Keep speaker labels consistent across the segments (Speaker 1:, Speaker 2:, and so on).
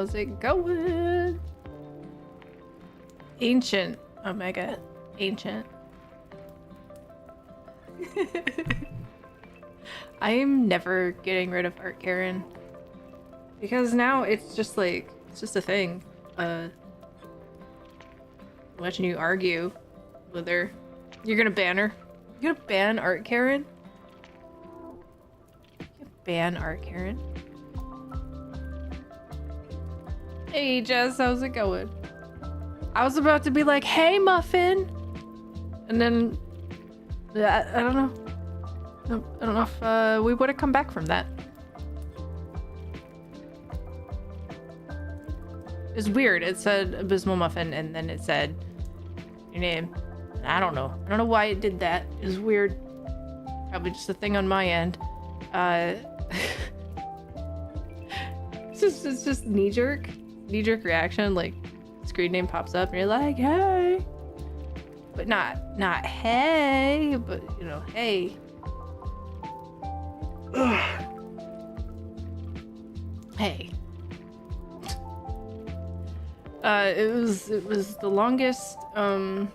Speaker 1: how's it going? Ancient Omega. Ancient. I am never getting rid of Art Karen. Because now it's just like, it's just a thing. Watching you argue with her. You're gonna ban her? You're gonna ban Art Karen? Ban Art Karen? Hey Jess, how's it going? I was about to be like, hey Muffin! And then, I don't know. I don't know if we would have come back from that. It was weird. It said Abysmal Muffin and then it said your name. I don't know. I don't know why it did that. It was weird. Probably just a thing on my end. It's just knee-jerk reaction. Like, screen name pops up and you're like, hey. But not hey, but you know, hey. Ugh. Hey. It was the longest, not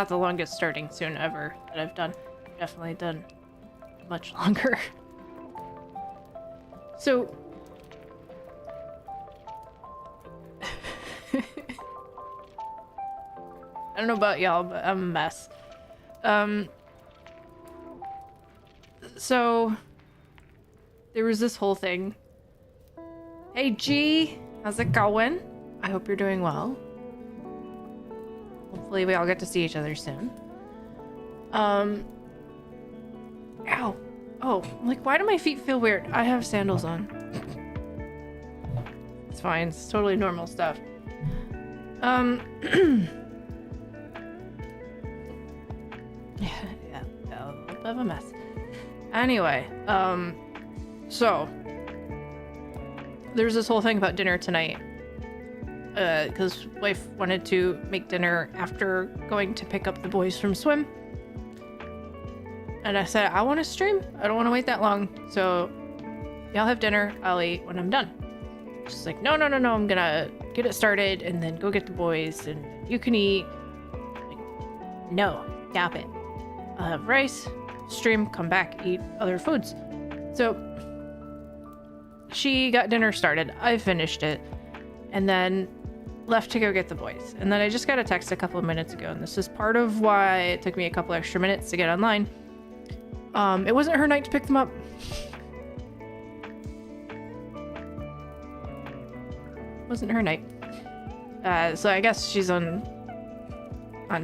Speaker 1: the longest starting soon ever that I've done. Definitely done much longer. So, I don't know about y'all, but I'm a mess. So, there was this whole thing. Hey G, how's it going? I hope you're doing well. Hopefully we all get to see each other soon. Ow. Oh, like, why do my feet feel weird? I have sandals on. It's fine, it's totally normal stuff. Yeah, a little bit of a mess. Anyway, so there's this whole thing about dinner tonight. Because wife wanted to make dinner after going to pick up the boys from swim. And I said, I want to stream. I don't want to wait that long. So y'all have dinner. I'll eat when I'm done. She's like, no. I'm gonna get it started and then go get the boys and you can eat. Like, no, gap it. I'll have rice, stream, come back, eat other foods. So she got dinner started. I finished it and then left to go get the boys. And then I just got a text a couple of minutes ago. And this is part of why it took me a couple extra minutes to get online. It wasn't her night to pick them up. Wasn't her night. So I guess she's on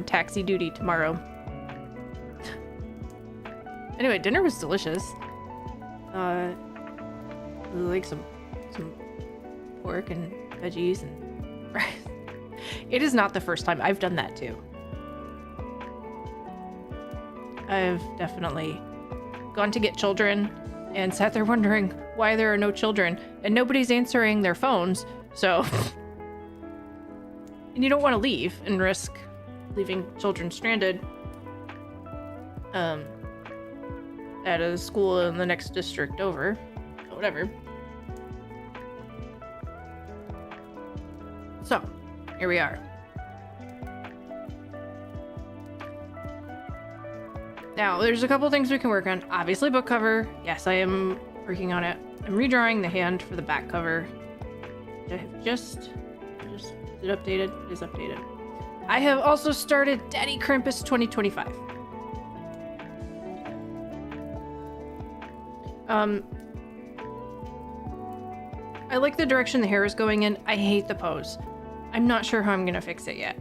Speaker 1: taxi duty tomorrow. Anyway, dinner was delicious. Like some pork and veggies and rice. It is not the first time I've done that too. I've definitely gone to get children and sat there wondering why there are no children and nobody's answering their phones. So, and you don't want to leave and risk leaving children stranded at a school in the next district over. Whatever. So, here we are. Now, there's a couple things we can work on. Obviously, book cover. Yes, I am working on it. I'm redrawing the hand for the back cover. I have just is it updated? It is updated. I have also started Daddy Krampus 2025. I like the direction the hair is going in. I hate the pose. I'm not sure how I'm gonna fix it yet.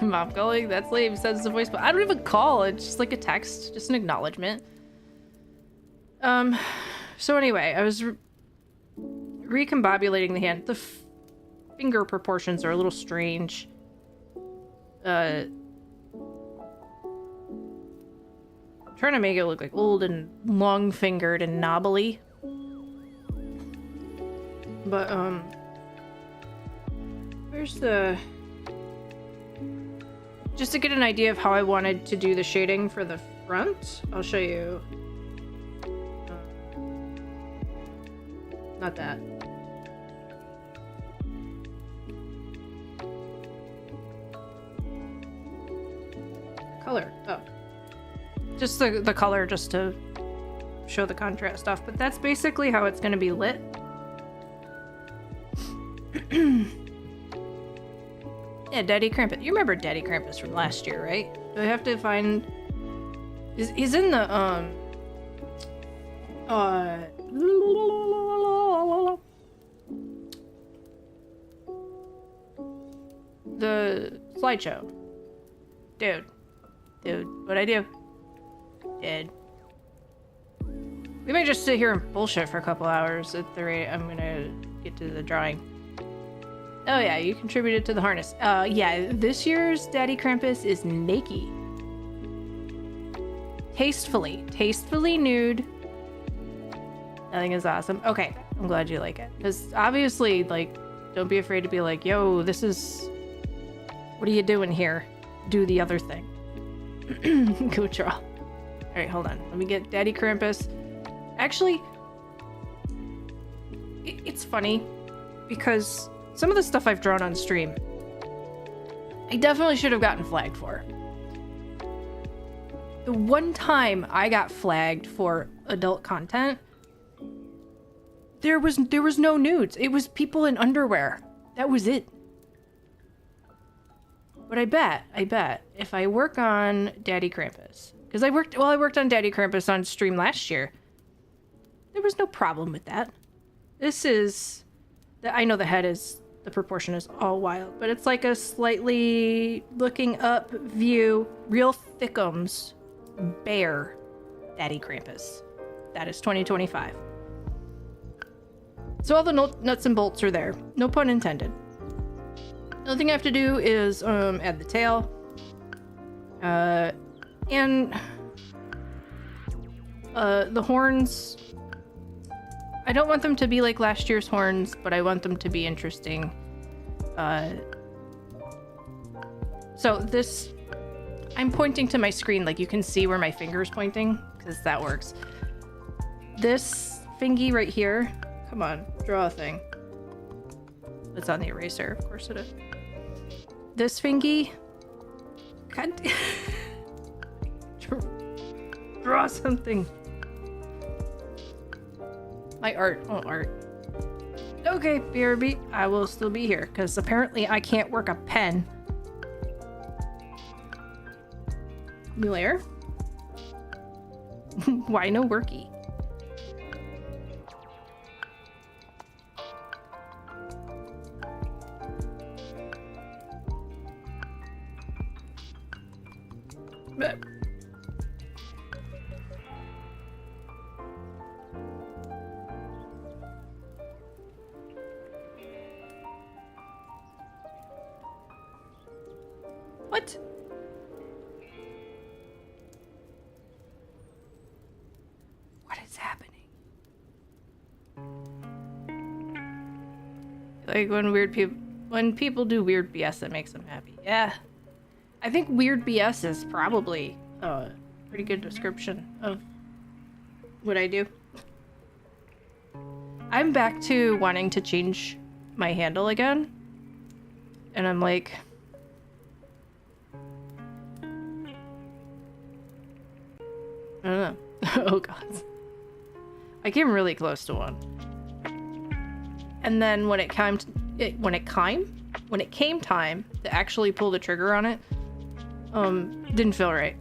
Speaker 1: Mom calling, that's lame, says the voice, but I don't even call. It's just like a text, just an acknowledgement. So anyway, I was recombobulating the hand. The finger proportions are a little strange. Trying to make it look like old and long-fingered and knobbly. But, where's the... Just to get an idea of how I wanted to do the shading for the front, I'll show you. Not that. Color. Oh. Just the color, just to show the contrast stuff. But that's basically how it's going to be lit. Yeah, Daddy Krampus. You remember Daddy Krampus from last year, right? Do I have to find... He's in the, the slideshow. Dude, what'd I do? Dude. We may just sit here and bullshit for a couple hours at the rate I'm gonna get to the drawing. Oh yeah, you contributed to the harness. Yeah, this year's Daddy Krampus is naked. Tastefully nude. I think it's awesome. Okay, I'm glad you like it. Because obviously, like, don't be afraid to be like, yo, this is... What are you doing here? Do the other thing. Go draw. Alright, hold on. Let me get Daddy Krampus. Actually, it's funny because some of the stuff I've drawn on stream, I definitely should have gotten flagged for. The one time I got flagged for adult content, there was no nudes. It was people in underwear. That was it. But I bet if I work on Daddy Krampus, because I worked on Daddy Krampus on stream last year. There was no problem with that. This is, I know the proportion is all wild, but it's like a slightly looking up view, real thickums, bare Daddy Krampus. That is 2025. So all the nuts and bolts are there. No pun intended. The only thing I have to do is add the tail. And the horns, I don't want them to be like last year's horns, but I want them to be interesting. So this, I'm pointing to my screen, like you can see where my finger's pointing, because that works. This thingy right here, come on, draw a thing. It's on the eraser, of course it is. This thingy, God, draw something. My art. Okay, BRB, I will still be here, because apparently I can't work a pen. New layer? Why no worky? But what? What is happening? Like when people do weird BS that makes them happy. Yeah. I think weird BS is probably a pretty good description of what I do. I'm back to wanting to change my handle again. And I'm like... I don't know. Oh god. I came really close to one. And then when it came time to actually pull the trigger on it, didn't feel right.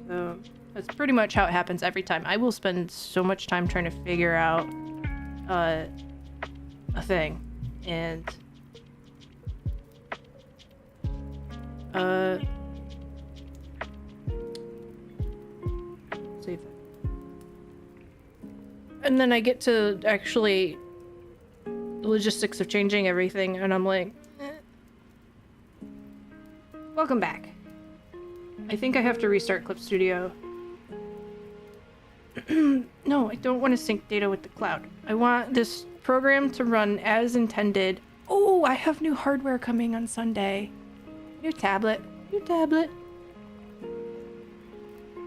Speaker 1: So that's pretty much how it happens every time. I will spend so much time trying to figure out a thing, and save that. And then I get to actually the logistics of changing everything, and I'm like, welcome back. I think I have to restart Clip Studio. No, I don't want to sync data with the cloud. I want this program to run as intended. Oh, I have new hardware coming on Sunday. New tablet.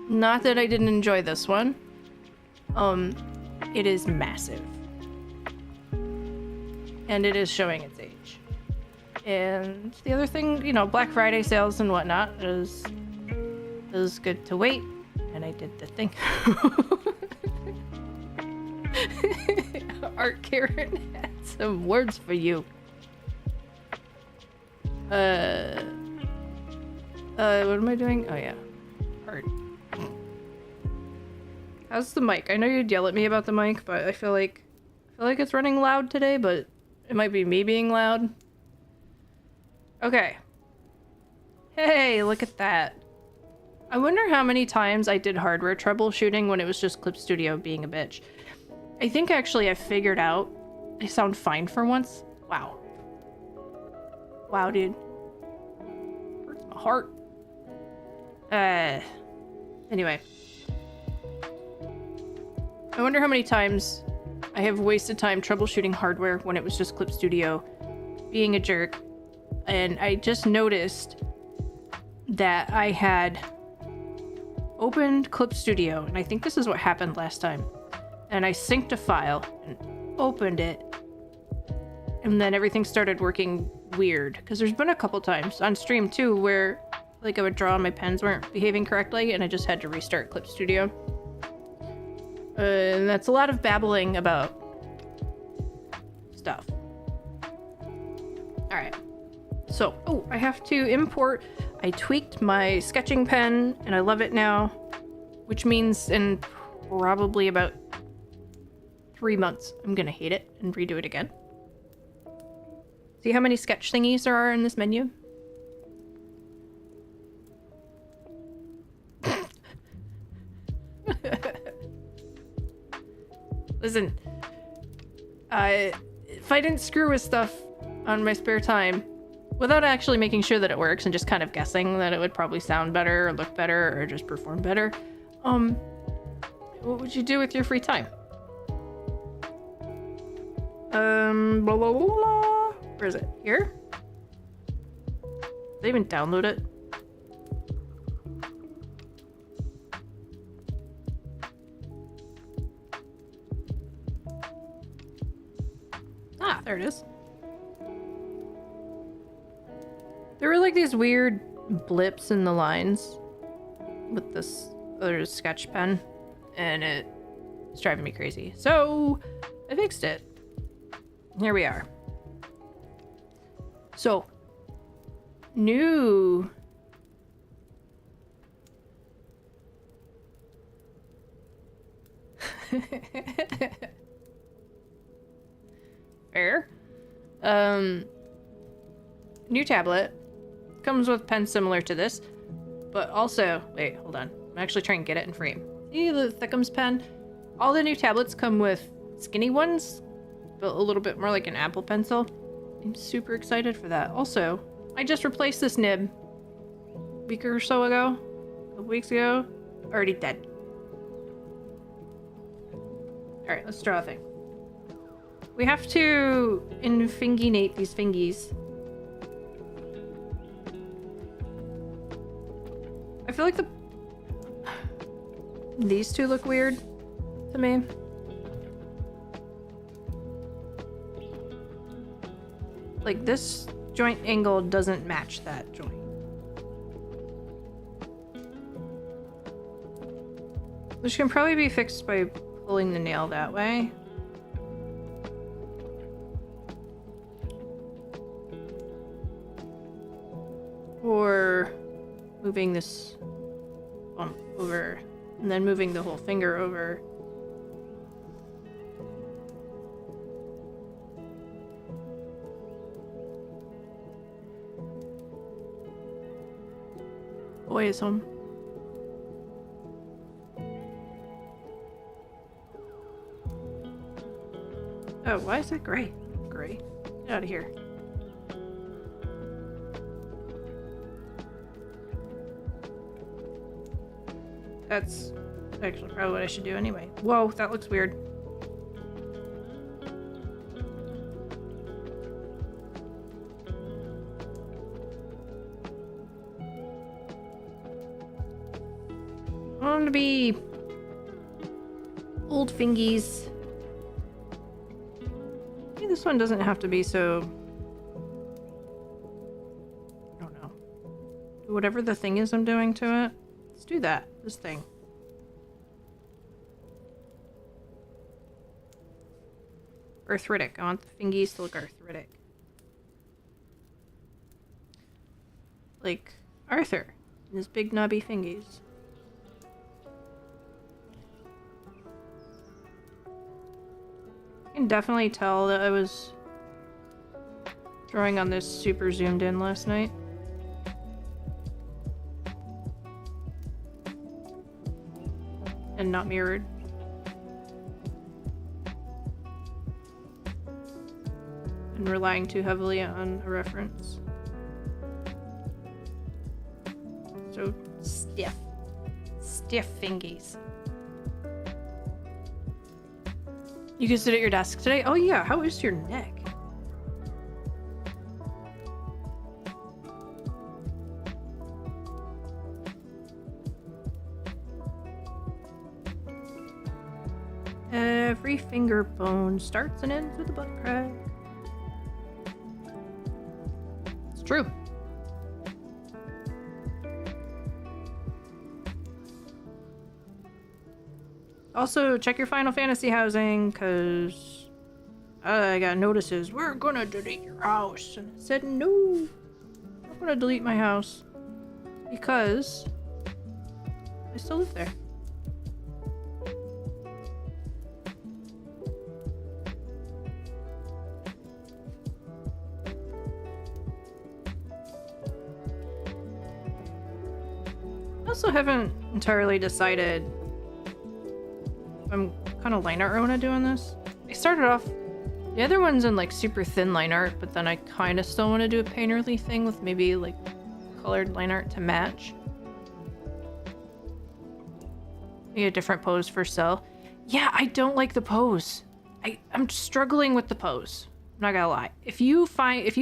Speaker 1: Not that I didn't enjoy this one. It is massive. and it is showing its age. And the other thing, you know, Black Friday sales and whatnot is good to wait. And I did the thing. Art Karen had some words for you. What am I doing? Oh yeah, art. How's the mic? I know you'd yell at me about the mic, but I feel like it's running loud today, but it might be me being loud. Okay. Hey, look at that. I wonder how many times I did hardware troubleshooting when it was just Clip Studio being a bitch. I think actually I figured out I sound fine for once. Wow. Wow, dude. Hurts my heart. Anyway. I wonder how many times I have wasted time troubleshooting hardware when it was just Clip Studio being a jerk. And I just noticed that I had opened Clip Studio, and I think this is what happened last time. And I synced a file and opened it, and then everything started working weird. Because there's been a couple times on stream too where like I would draw and my pens weren't behaving correctly, and I just had to restart Clip Studio. And that's a lot of babbling about stuff. Alright. So, oh, I have to import. I tweaked my sketching pen, and I love it now. Which means in probably about 3 months, I'm gonna hate it and redo it again. See how many sketch thingies there are in this menu? Listen, if I didn't screw with stuff on my spare time, without actually making sure that it works and just kind of guessing that it would probably sound better or look better or just perform better, what would you do with your free time? Blah, blah, blah, blah. Where is it? Here? Did I even download it? Ah, there it is. There were like these weird blips in the lines with this other sketch pen, and it's driving me crazy. So I fixed it. Here we are. So, new. Fair. New tablet. Comes with pen similar to this, but also, wait, hold on. I'm actually trying to get it in frame. See the Thickums pen? All the new tablets come with skinny ones, built a little bit more like an Apple Pencil. I'm super excited for that. Also, I just replaced this nib a week or so ago, a couple weeks ago. Already dead. Alright, let's draw a thing. We have to infinginate these fingies. I feel like these two look weird to me. Like this joint angle doesn't match that joint. Which can probably be fixed by pulling the nail that way. Or moving this bump over and then moving the whole finger over. Boy is home. Oh, why is that gray? Gray. Get out of here. That's actually probably what I should do anyway. Whoa, that looks weird. I want them to be old fingies. Maybe this one doesn't have to be so... I don't know. Whatever the thing is I'm doing to it. Let's do that. This thing. Arthritic. I want the fingies to look arthritic. Like Arthur and his big knobby fingies. I can definitely tell that I was drawing on this super zoomed in last night. And not mirrored. And relying too heavily on a reference. So stiff. Stiff fingies. You can sit at your desk today? Oh yeah, how is your neck? Every finger bone starts and ends with a butt crack. It's true. Also, check your Final Fantasy housing, because I got notices. We're gonna delete your house. And I said, no, I'm not gonna delete my house. Because I still live there. I also haven't entirely decided I'm kind of line art I want to do on this. I started off, the other one's in like super thin line art, but then I kind of still want to do a painterly thing with maybe like colored line art to match. Maybe a different pose for Cell. Yeah, I don't like the pose. I'm struggling with the pose. I'm not gonna lie. If you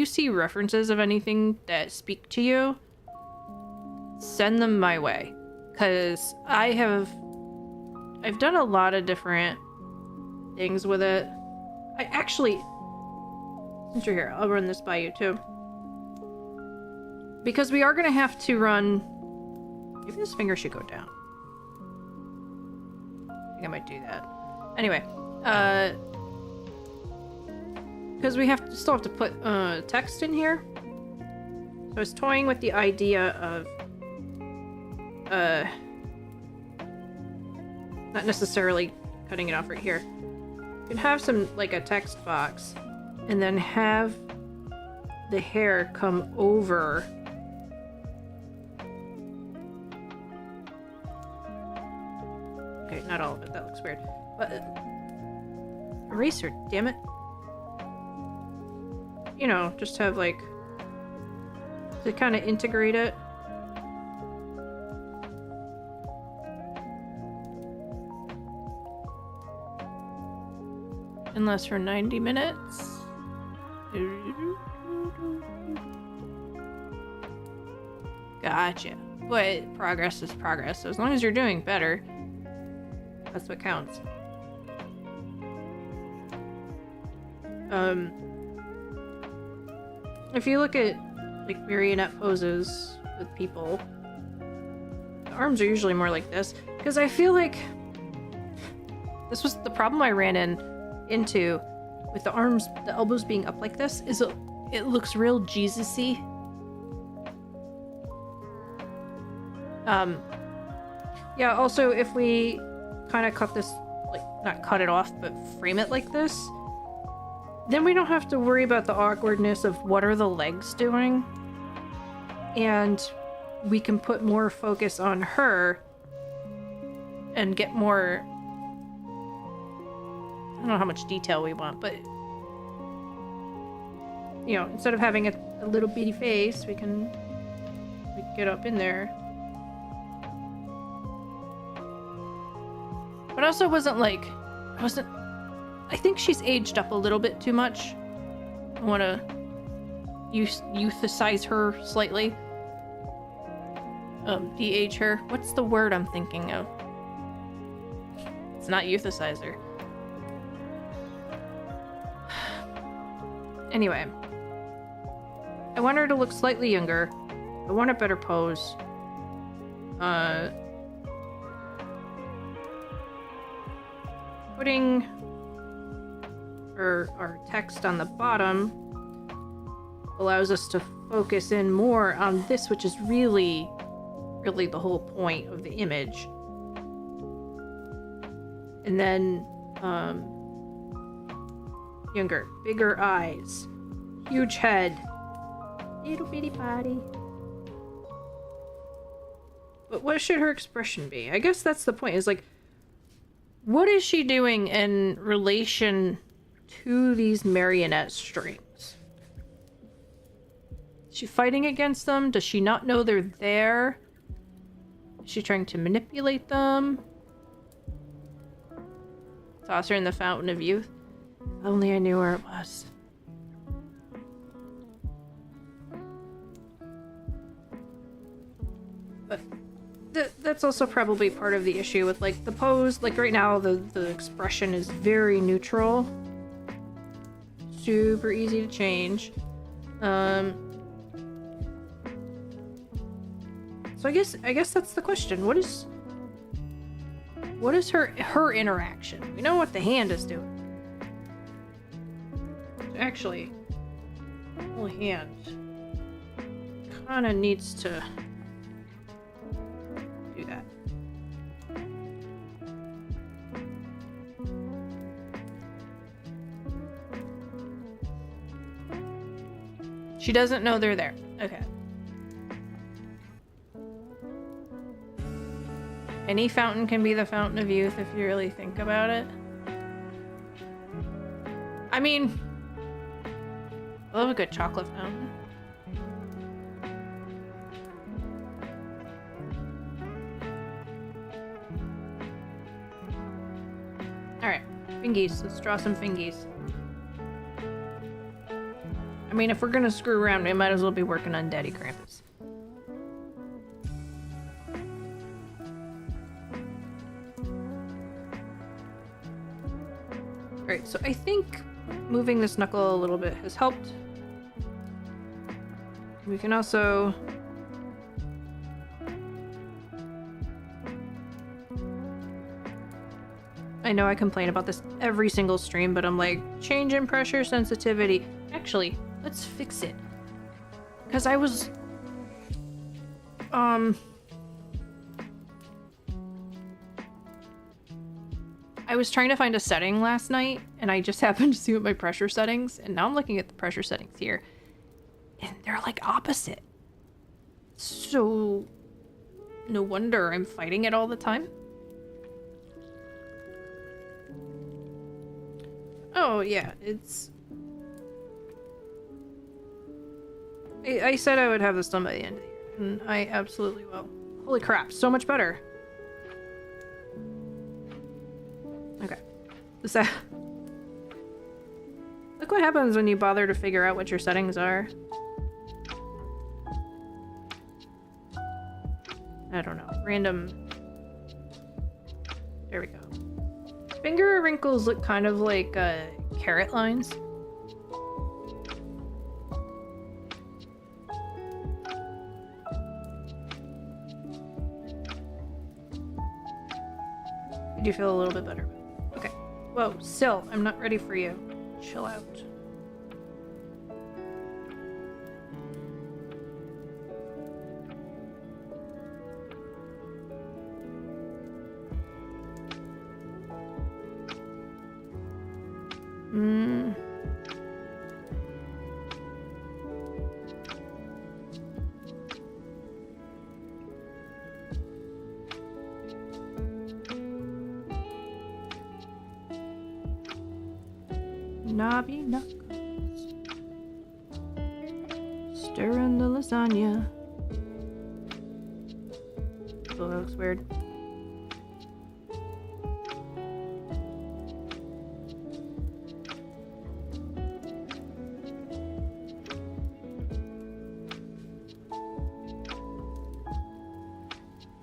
Speaker 1: see references of anything that speak to you, send them my way. Cause I've done a lot of different things with it. I actually, since you're here, I'll run this by you too. Because we are gonna have to run, maybe this finger should go down. I think I might do that. Anyway, because we still have to put text in here. So I was toying with the idea of not necessarily cutting it off right here. You can have some, like a text box, and then have the hair come over. Okay, not all of it, that looks weird. But, eraser, damn it. You know, just have like, to kind of integrate it. Unless for 90 minutes. Gotcha. But progress is progress. So as long as you're doing better, that's what counts. If you look at like marionette poses with people, the arms are usually more like this. Because I feel like this was the problem I ran into with the arms, the elbows being up like this, is it looks real Jesus-y. Yeah, also if we kind of cut this, like, not cut it off, but frame it like this, then we don't have to worry about the awkwardness of what are the legs doing. And we can put more focus on her and get more, I don't know how much detail we want, but you know, instead of having a little bitty face, we can like, get up in there. But also I think she's aged up a little bit too much. I want to youthicize her slightly. De-age her. What's the word I'm thinking of? It's not youthicize her. Anyway. I want her to look slightly younger. I want a better pose. Putting our text on the bottom allows us to focus in more on this, which is really the whole point of the image. And then, younger, bigger eyes, huge head, little bitty body. But what should her expression be? I guess that's the point, is like, what is she doing in relation to these marionette strings? Is she fighting against them? Does she not know they're there? Is she trying to manipulate them? Toss her in the fountain of youth. If only I knew where it was. But that's also probably part of the issue with, like, the pose. Like, right now, the expression is very neutral. Super easy to change. So I guess that's the question. What is her interaction? We know what the hand is doing. Actually, the whole hand kind of needs to do that. She doesn't know they're there. Okay. Any fountain can be the fountain of youth if you really think about it. I mean, I love a good chocolate fountain. Alright, fingies. Let's draw some fingies. I mean, if we're gonna screw around, we might as well be working on Daddy Krampus. Alright, so I think moving this knuckle a little bit has helped. We can also... I know I complain about this every single stream, but I'm like, change in pressure sensitivity. Actually, let's fix it. Because I was... I was trying to find a setting last night, and I just happened to see what my pressure settings, and now I'm looking at the pressure settings here, and they're like opposite. So, no wonder I'm fighting it all the time. Oh, yeah, it's... I said I would have this done by the end of the year, and I absolutely will. Holy crap, so much better. Okay. Look what happens when you bother to figure out what your settings are. I don't know. Random... There we go. Finger wrinkles look kind of like carrot lines. I do feel a little bit better. Okay. Whoa, Syl, I'm not ready for you. Chill out. Knobby knuckles. Stirring the lasagna. Oh, that looks weird.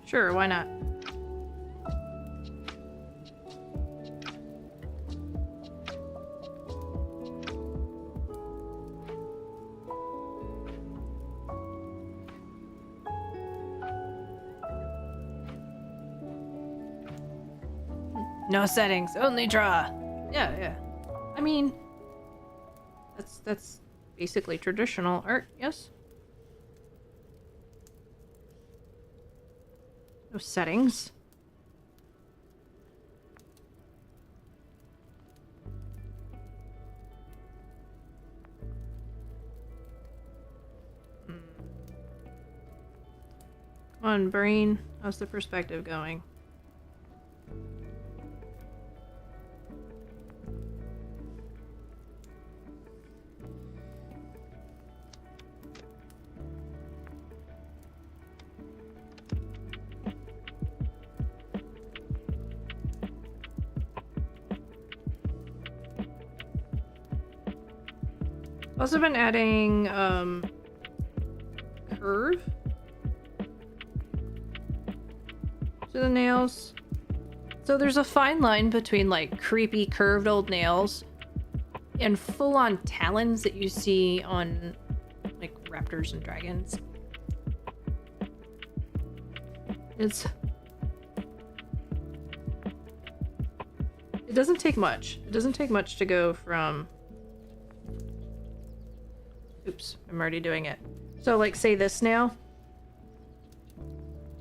Speaker 1: Sure, why not? No settings, only draw. Yeah, yeah. I mean, that's basically traditional art, yes? No settings. Come on, brain. How's the perspective going? Also been adding curve to the nails. So there's a fine line between like creepy curved old nails and full-on talons that you see on like raptors and dragons. It doesn't take much. It doesn't take much to go from... Oops, I'm already doing it. So like say this nail.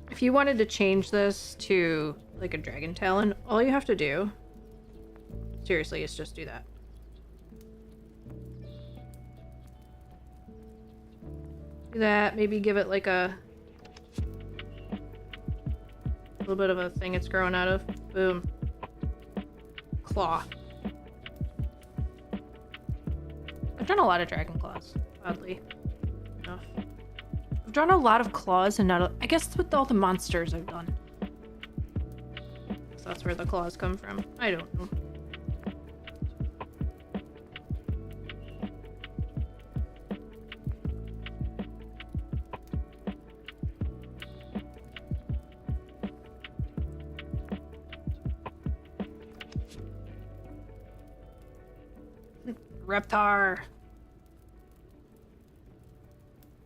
Speaker 1: If you wanted to change this to like a dragon talon, all you have to do, seriously, is just do that. Do that, maybe give it like a little bit of a thing it's growing out of. Boom. Claw. I've done a lot of dragon claws, oddly enough. I've drawn a lot of claws and not a, I guess with all the monsters I've done. So that's where the claws come from. I don't know. Reptar.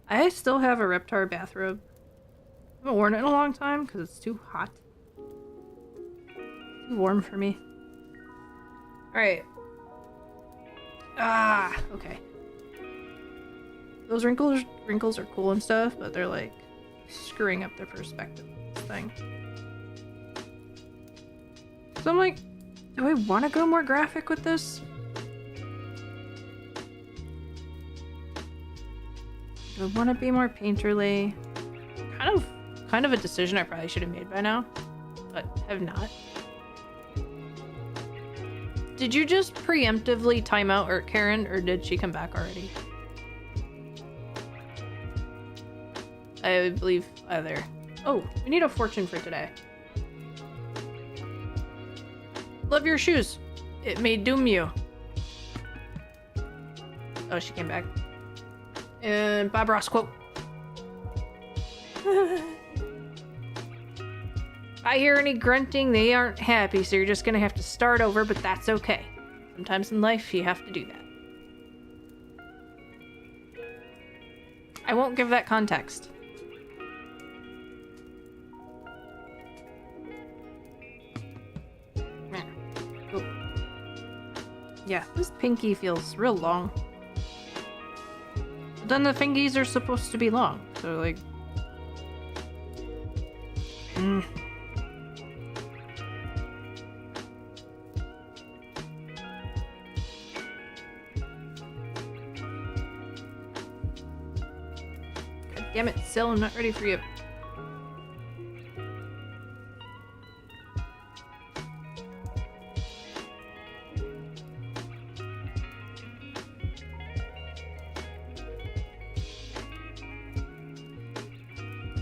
Speaker 1: I still have a Reptar bathrobe. I haven't worn it in a long time because it's too hot. Too warm for me. Alright. Ah, okay. Those wrinkles are cool and stuff, but they're like screwing up the perspective thing. So I'm like, do I want to go more graphic with this? Do I want to be more painterly? Kind of a decision I probably should have made by now, but have not. Did you just preemptively time out Urt Karen, or did she come back already? I believe either. Oh, we need a fortune for today. Love your shoes. It may doom you. Oh, she came back. And Bob Ross quote. I hear any grunting, they aren't happy, so you're just gonna have to start over, but that's okay. Sometimes in life, you have to do that. I won't give that context. Cool. Yeah, this pinky feels real long. But then the fingies are supposed to be long, so like... God damn it, Syl, I'm not ready for you.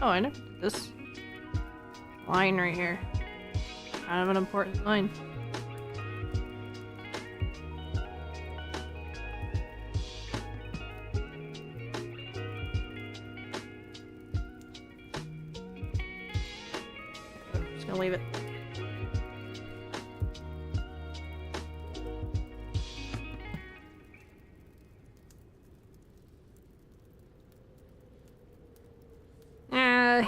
Speaker 1: Oh, I never did this line right here. Kind of an important line. I'm just gonna leave it.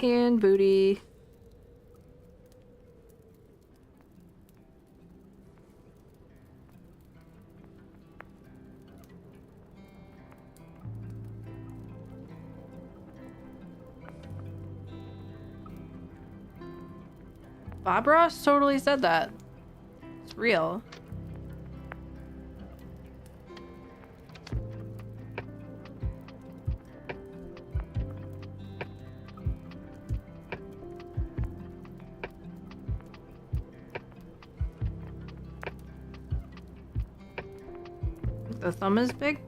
Speaker 1: Hand booty. Bob Ross totally said that. It's real. The thumb is big.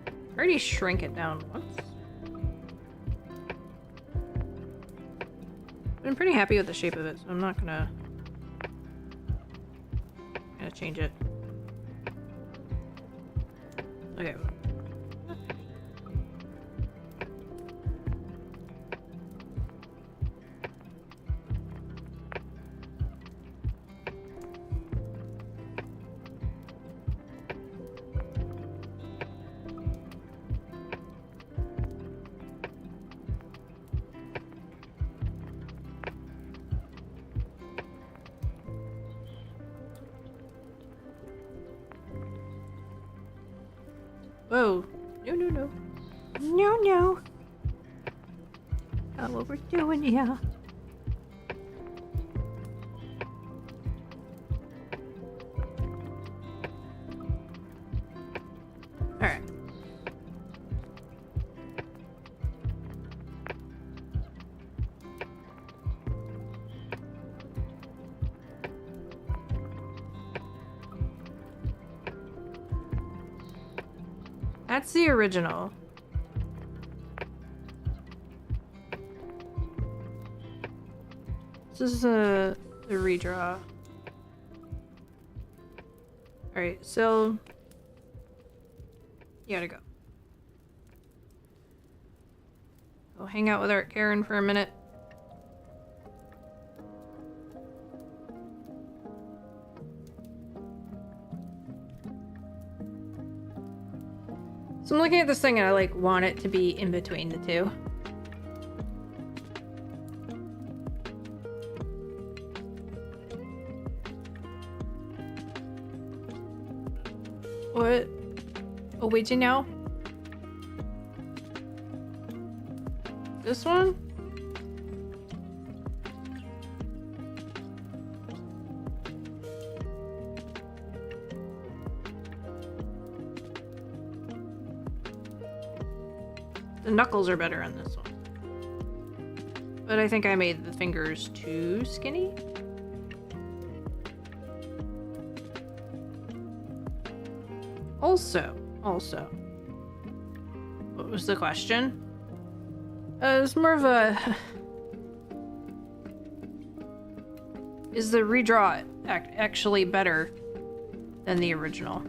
Speaker 1: I already shrank it down once. I'm pretty happy with the shape of it, so I'm not gonna change it. Okay. Whoa. No, no, no. No, no. Not what we're doing here. Alright. That's the original. This is the redraw. Alright, so you gotta go. Go hang out with Art Karen for a minute. So I'm looking at this thing and I like want it to be in between the two. What? Oh, wait, you know? This one? The knuckles are better on this one. But I think I made the fingers too skinny. Also, what was the question? It's more of a... Is the redraw actually better than the original?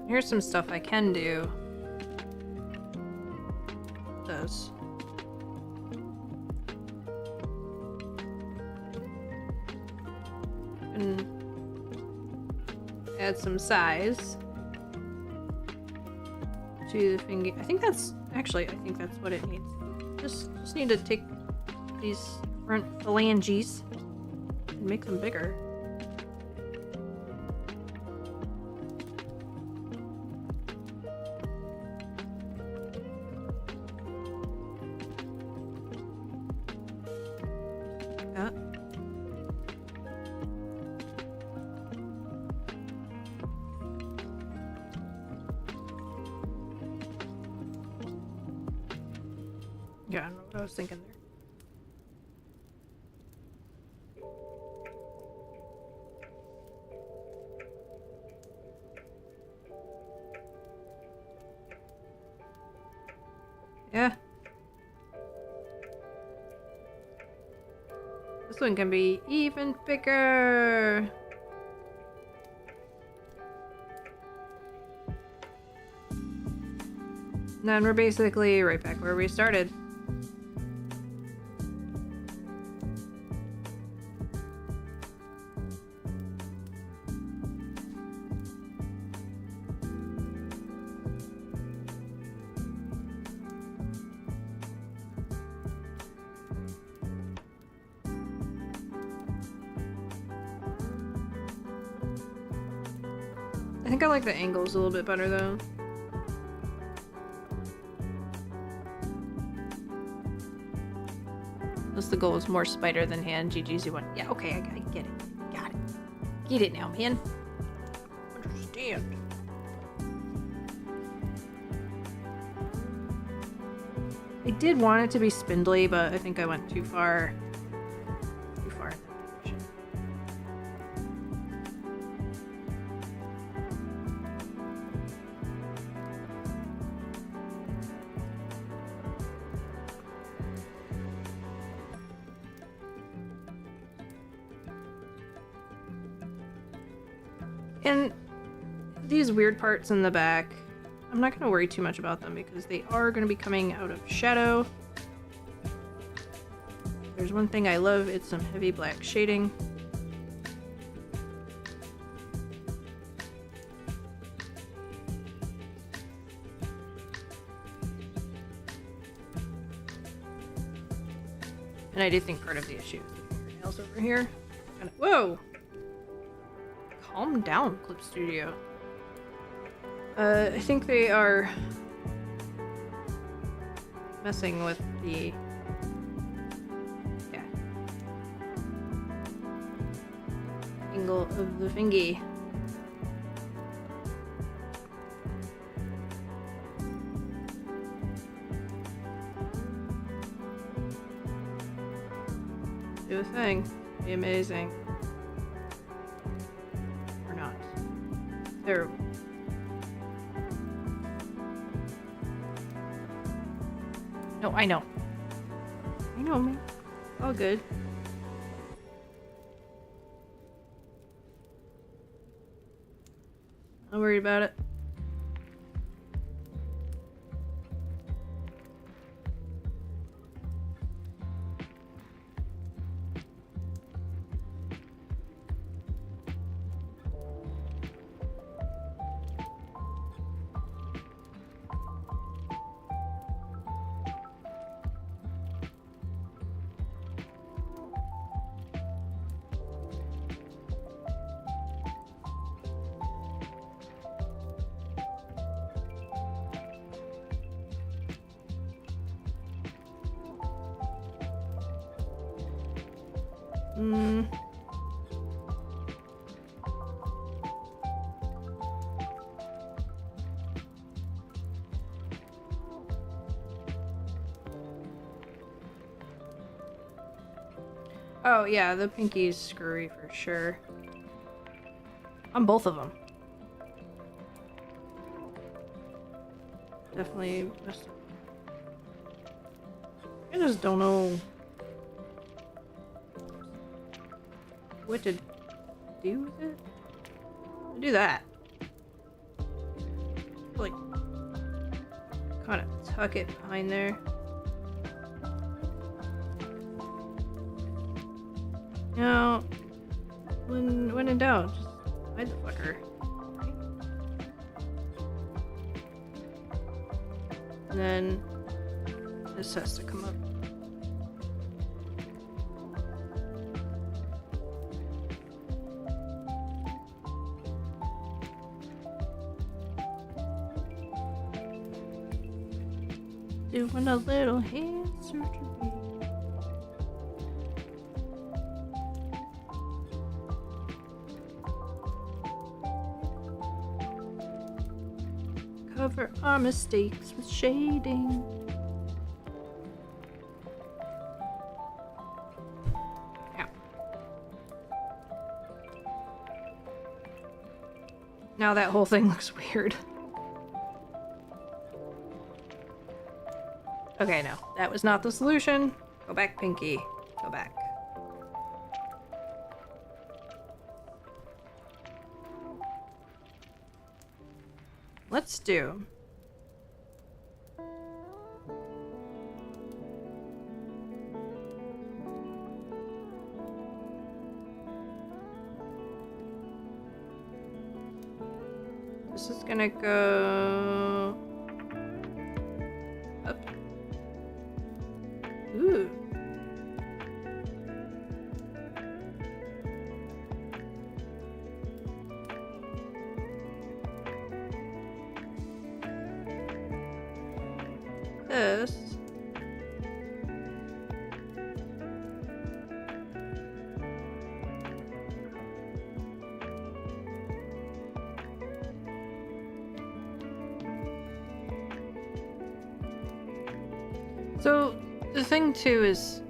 Speaker 1: Here's some stuff I can do. Those. And add some size to the finger. I think that's what it needs. Just need to take these front phalanges and make them bigger. Yeah, I don't know what I was thinking there. Yeah. This one can be even bigger. And then we're basically right back where we started. think I like the angles a little bit better though. Unless the goal was more spider than hand. GG's you won. Yeah, okay, I get it. Got it. Get it now, man. Understand. I did want it to be spindly, but I think I went too far. Too far in that direction. And these weird parts in the back, I'm not going to worry too much about them because they are going to be coming out of shadow. There's one thing I love, it's some heavy black shading. And I do think part of the issue is the fingernails over here. Whoa! Calm down, Clip Studio. I think they are messing with the... yeah. Angle of the fingy. Do a thing. Be amazing. Or not. Terrible. No, I know. I know, man. All good. Not worried about it. Oh yeah, the pinky's screwy for sure. On both of them. Definitely messed up. I just don't know what to do with it. I'll do that. Like, kind of tuck it behind there. Now, when in doubt, just hide the fucker. And then this has to come up. Doing a little hand surgery. Cover our mistakes with shading. Yeah. Now that whole thing looks weird. Okay, no. That was not the solution. Go back, Pinky. Go back. Let's do. This is gonna go up. Ooh. this. So, the thing too is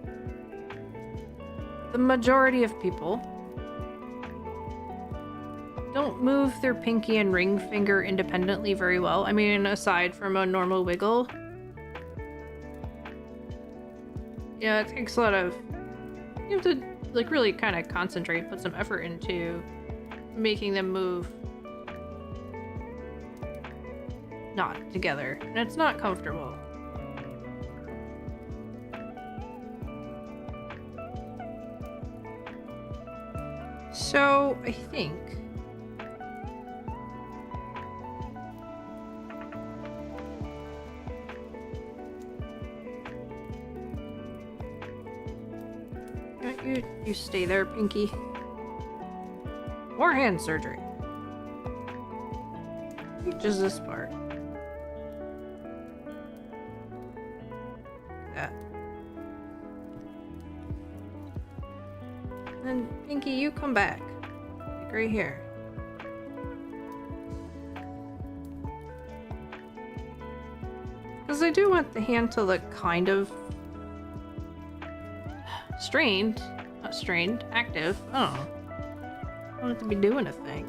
Speaker 1: the majority of people don't move their pinky and ring finger independently very well. I mean, aside from a normal wiggle. Yeah, it takes a lot of... You have to, like, really kind of concentrate, put some effort into making them move not together. And it's not comfortable. So, I think... You stay there, Pinky. More hand surgery. Just this part. That. And Pinky, you come back. Like right here. Because I do want the hand to look kind of strained. Not strained, active. I don't know. I want it to be doing a thing.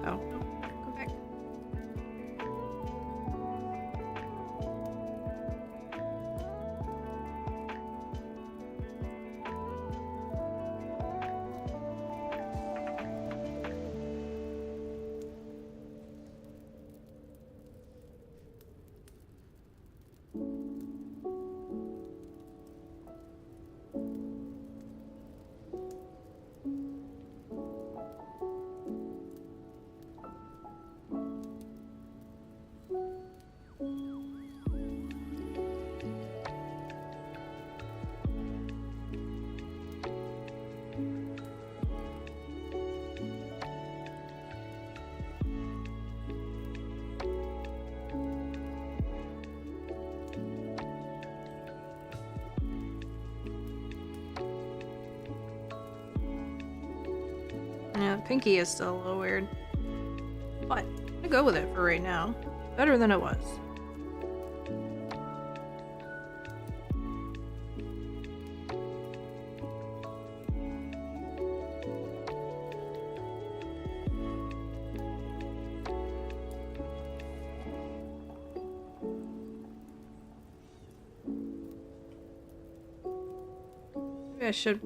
Speaker 1: Oh, no. Go back. Yeah, Pinky is still a little weird. But I go with it for right now. Better than it was. Maybe I should...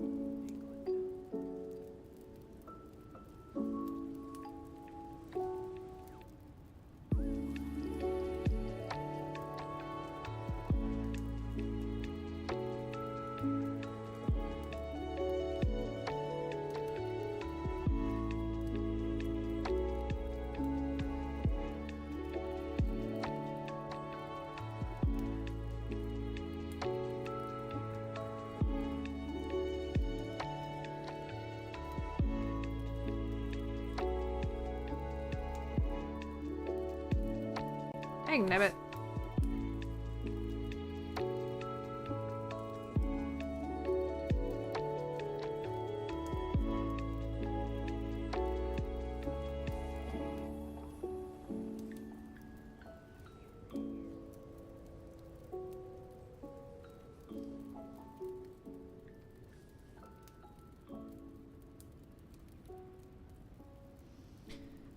Speaker 1: Dang, nabbit.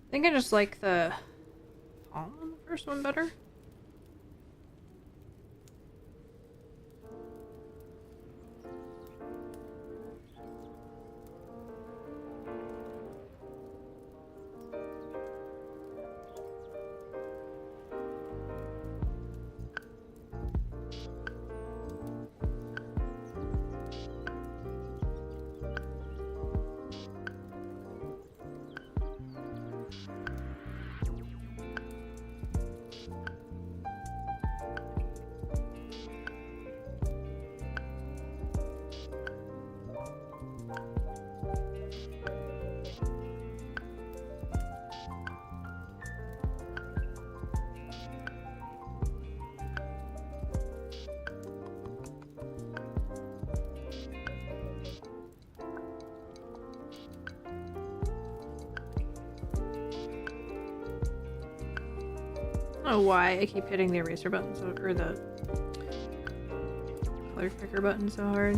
Speaker 1: I think I just like the palm on the first one better. know why I keep hitting the eraser button or the color picker button so hard.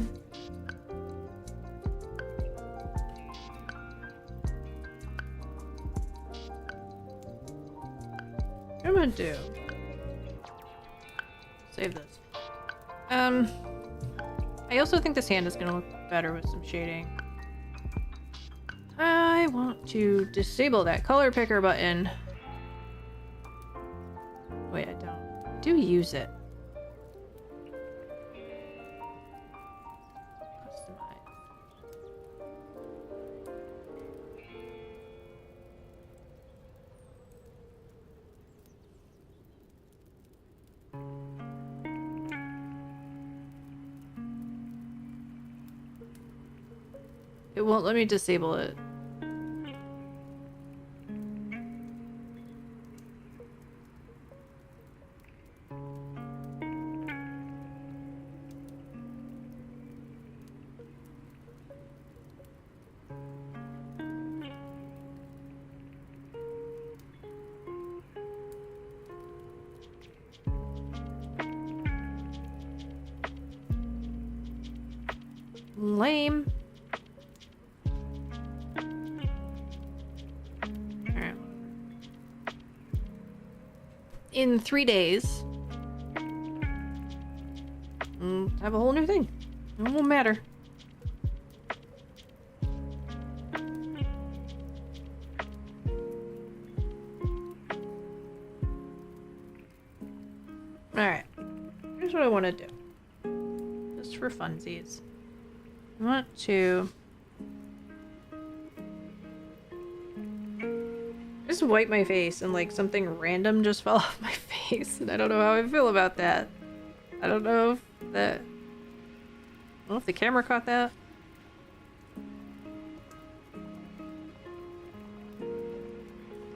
Speaker 1: What am I gonna do? Save this. I also think this hand is gonna look better with some shading. I want to disable that color picker button. Wait, I don't. I do use it. Customize. It won't let me disable it. Lame. Alright. In 3 days, have a whole new thing. It won't matter. Alright. Here's what I want to do. Just for funsies. I want to just wipe my face and like something random just fell off my face and I don't know how I feel about that. I don't know if the camera caught that.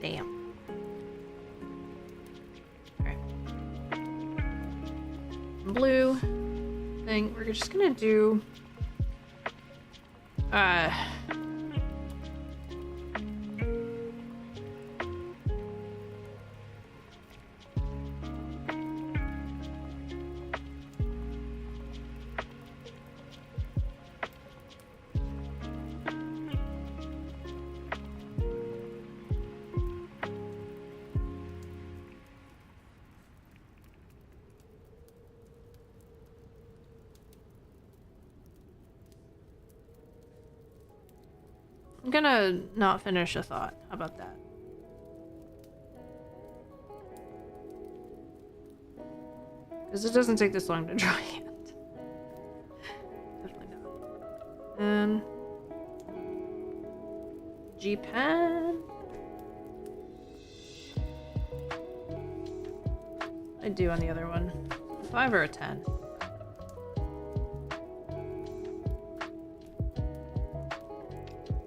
Speaker 1: Damn. Alright. Blue thing. We're just gonna do I'm gonna not finish a thought. How about that? Because it doesn't take this long to draw it. Definitely not. G-Pen. I do on the other one. A 5 or a 10?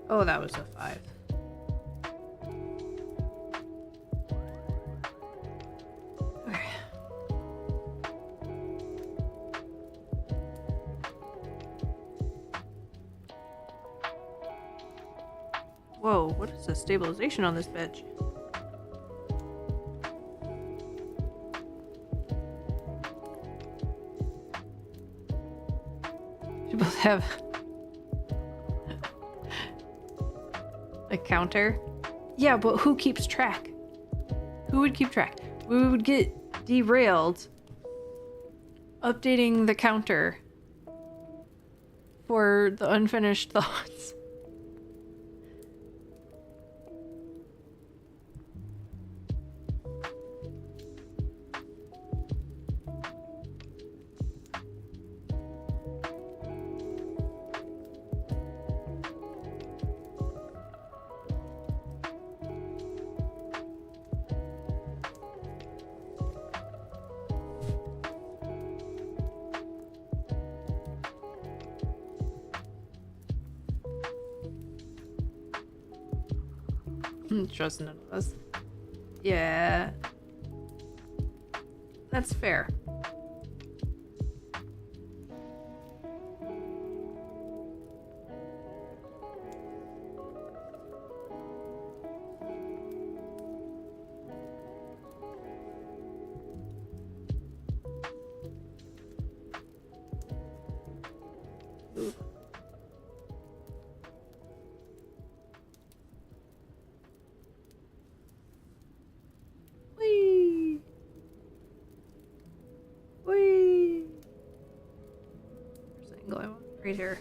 Speaker 1: Oh, that was a 5. Okay. Whoa, what is the stabilization on this bitch? You both have a counter? Yeah, but who keeps track? Who would keep track? We would get derailed updating the counter for the unfinished thoughts. Trust none of us. Yeah. That's fair. Right here.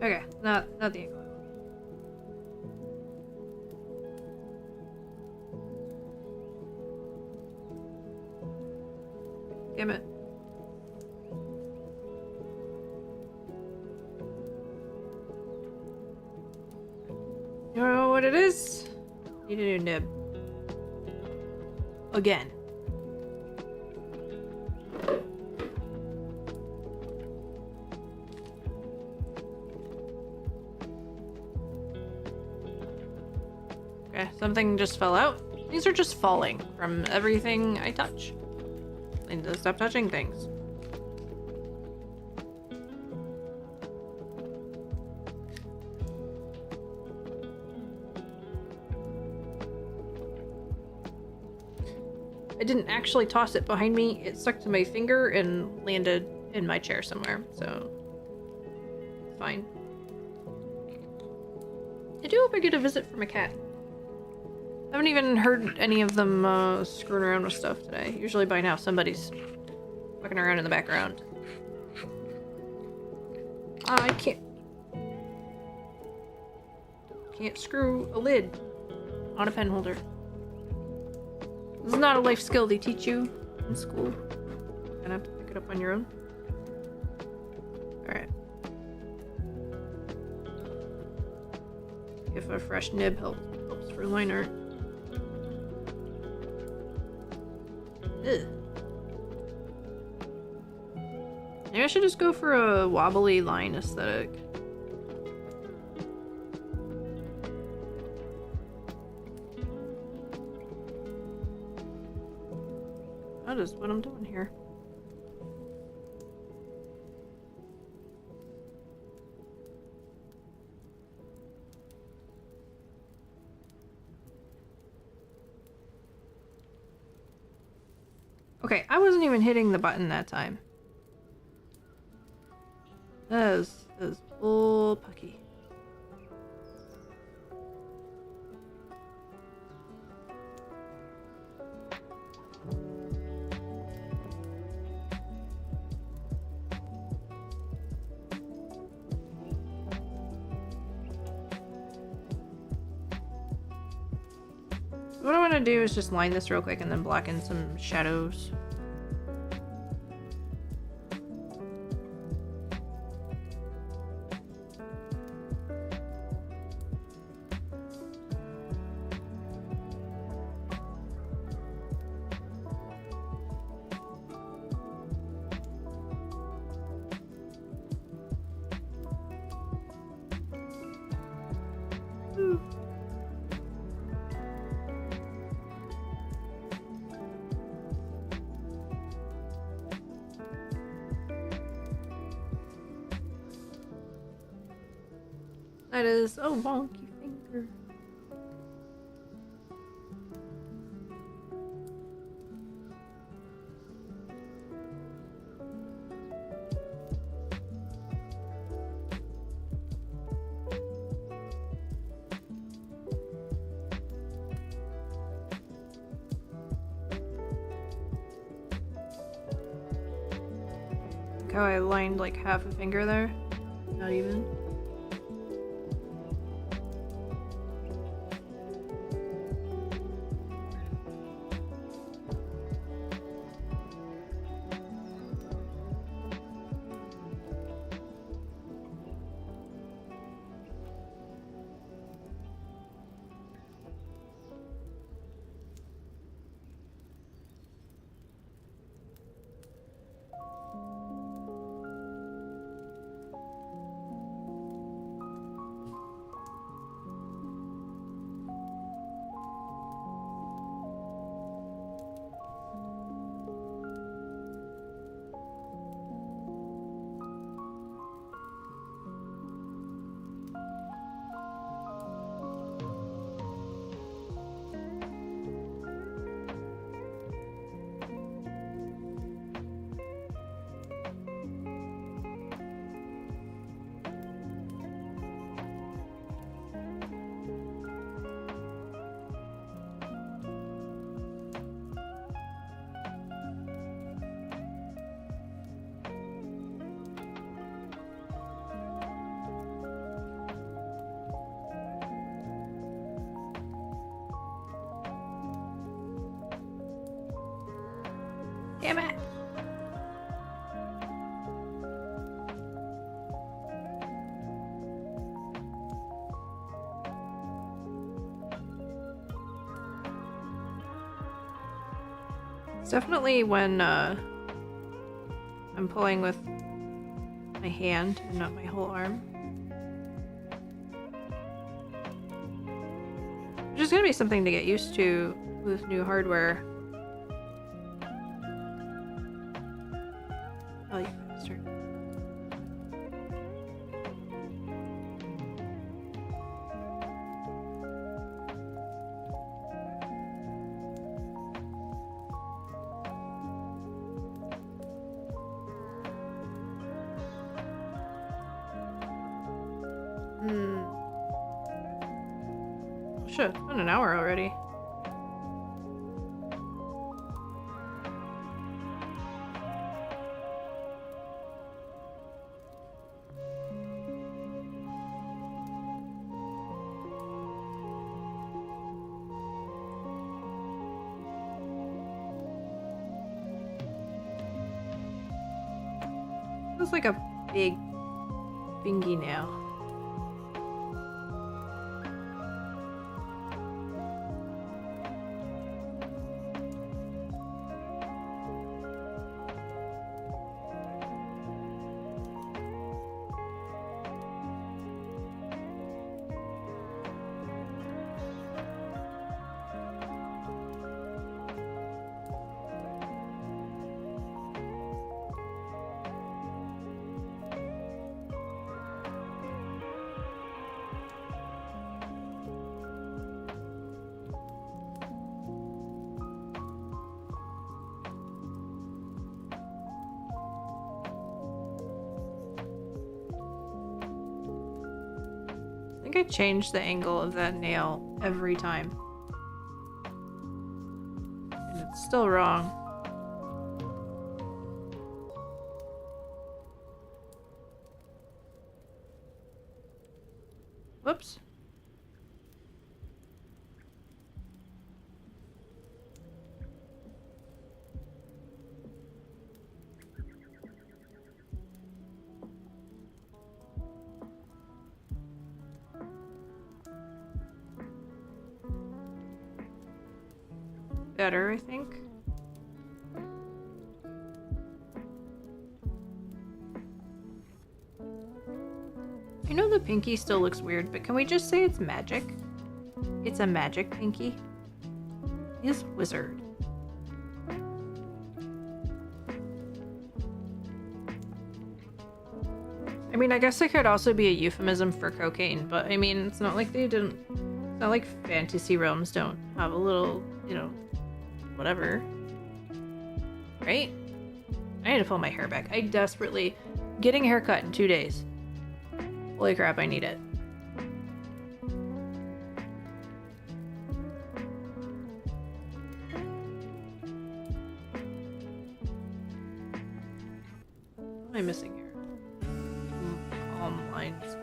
Speaker 1: Okay, not the angle. Damn it. You know what it is? Need a new nib. Again. Okay, something just fell out. These are just falling from everything I touch. I need to stop touching things. I didn't actually toss it behind me. It stuck to my finger and landed in my chair somewhere, so it's fine. I do hope I get a visit from a cat. I haven't even heard any of them screwing around with stuff today. Usually by now somebody's fucking around in the background. I can't screw a lid on a pen holder. This is not a life skill they teach you in school. You're gonna have to pick it up on your own. Alright. If a fresh nib helps for line art. Ugh. Maybe I should just go for a wobbly line aesthetic. That is what I'm doing here. Okay, I wasn't even hitting the button that time. That is full pucky. What I want to do is just line this real quick and then block in some shadows. That is a wonky finger. Look how I lined like half a finger there. Not even. Damn it! It's definitely when I'm pulling with my hand and not my whole arm. Which is gonna be something to get used to with new hardware. Oh, you bastard. Shit, it's been an hour already. Feels like a big fingy nail. I think I changed the angle of that nail every time. And it's still wrong. Whoops. Better, I think. I know the pinky still looks weird, but can we just say it's magic? It's a magic pinky. He's wizard. I mean, I guess it could also be a euphemism for cocaine, but I mean, it's not like they didn't. It's not like fantasy realms don't have a little, you know, whatever. Right? I need to pull my hair back. I desperately... Getting a haircut in 2 days. Holy crap, I need it. What am I missing here? Calm lines.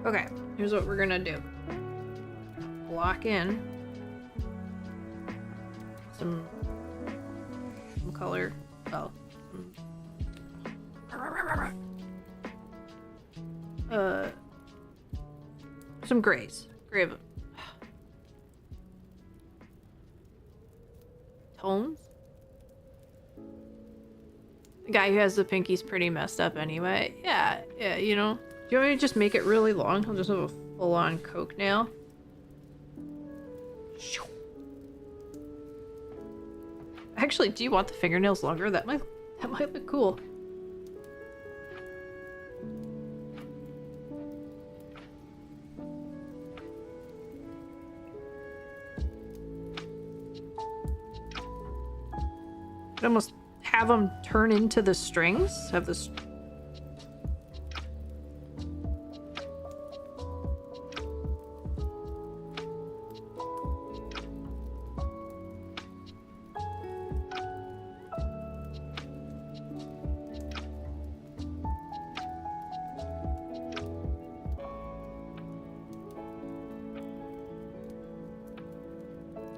Speaker 1: Okay, here's what we're gonna do. Block in some color. Oh. Some grays. Gray tones? The guy who has the pinky's pretty messed up anyway. Yeah, you know. Do you want me to just make it really long? I'll just have a full-on coke nail. Actually, do you want the fingernails longer? That might look cool. Could almost have them turn into the strings. Have this.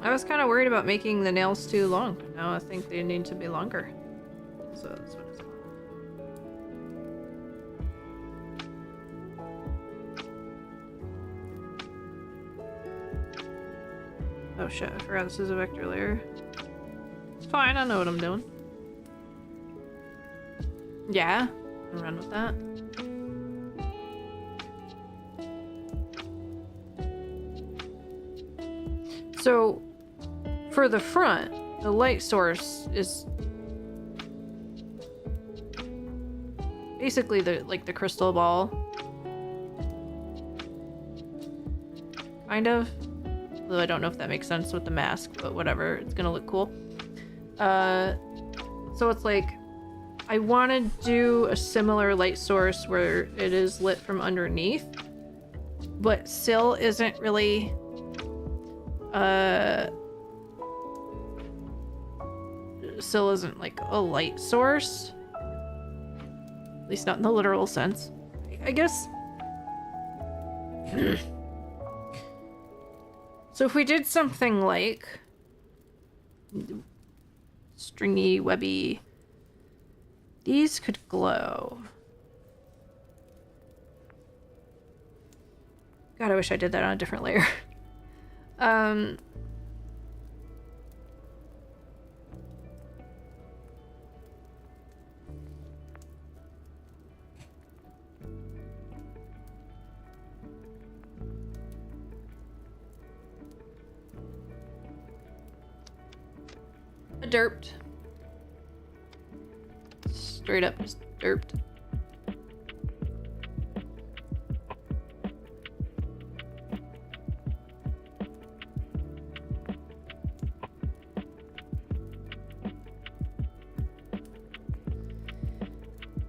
Speaker 1: I was kind of worried about making the nails too long. Now I think they need to be longer. So this one is fine. Oh shit, I forgot this is a vector layer. It's fine, I know what I'm doing. Yeah, I'll run with that. So, for the front, the light source is basically the crystal ball. Kind of. Though I don't know if that makes sense with the mask, but whatever. It's gonna look cool. So it's like I want to do a similar light source where it is lit from underneath, but still isn't really still isn't like a light source, at least not in the literal sense, I guess. So if we did something like stringy, webby, these could glow. God, I wish I did that on a different layer. Derped. Straight up just derped.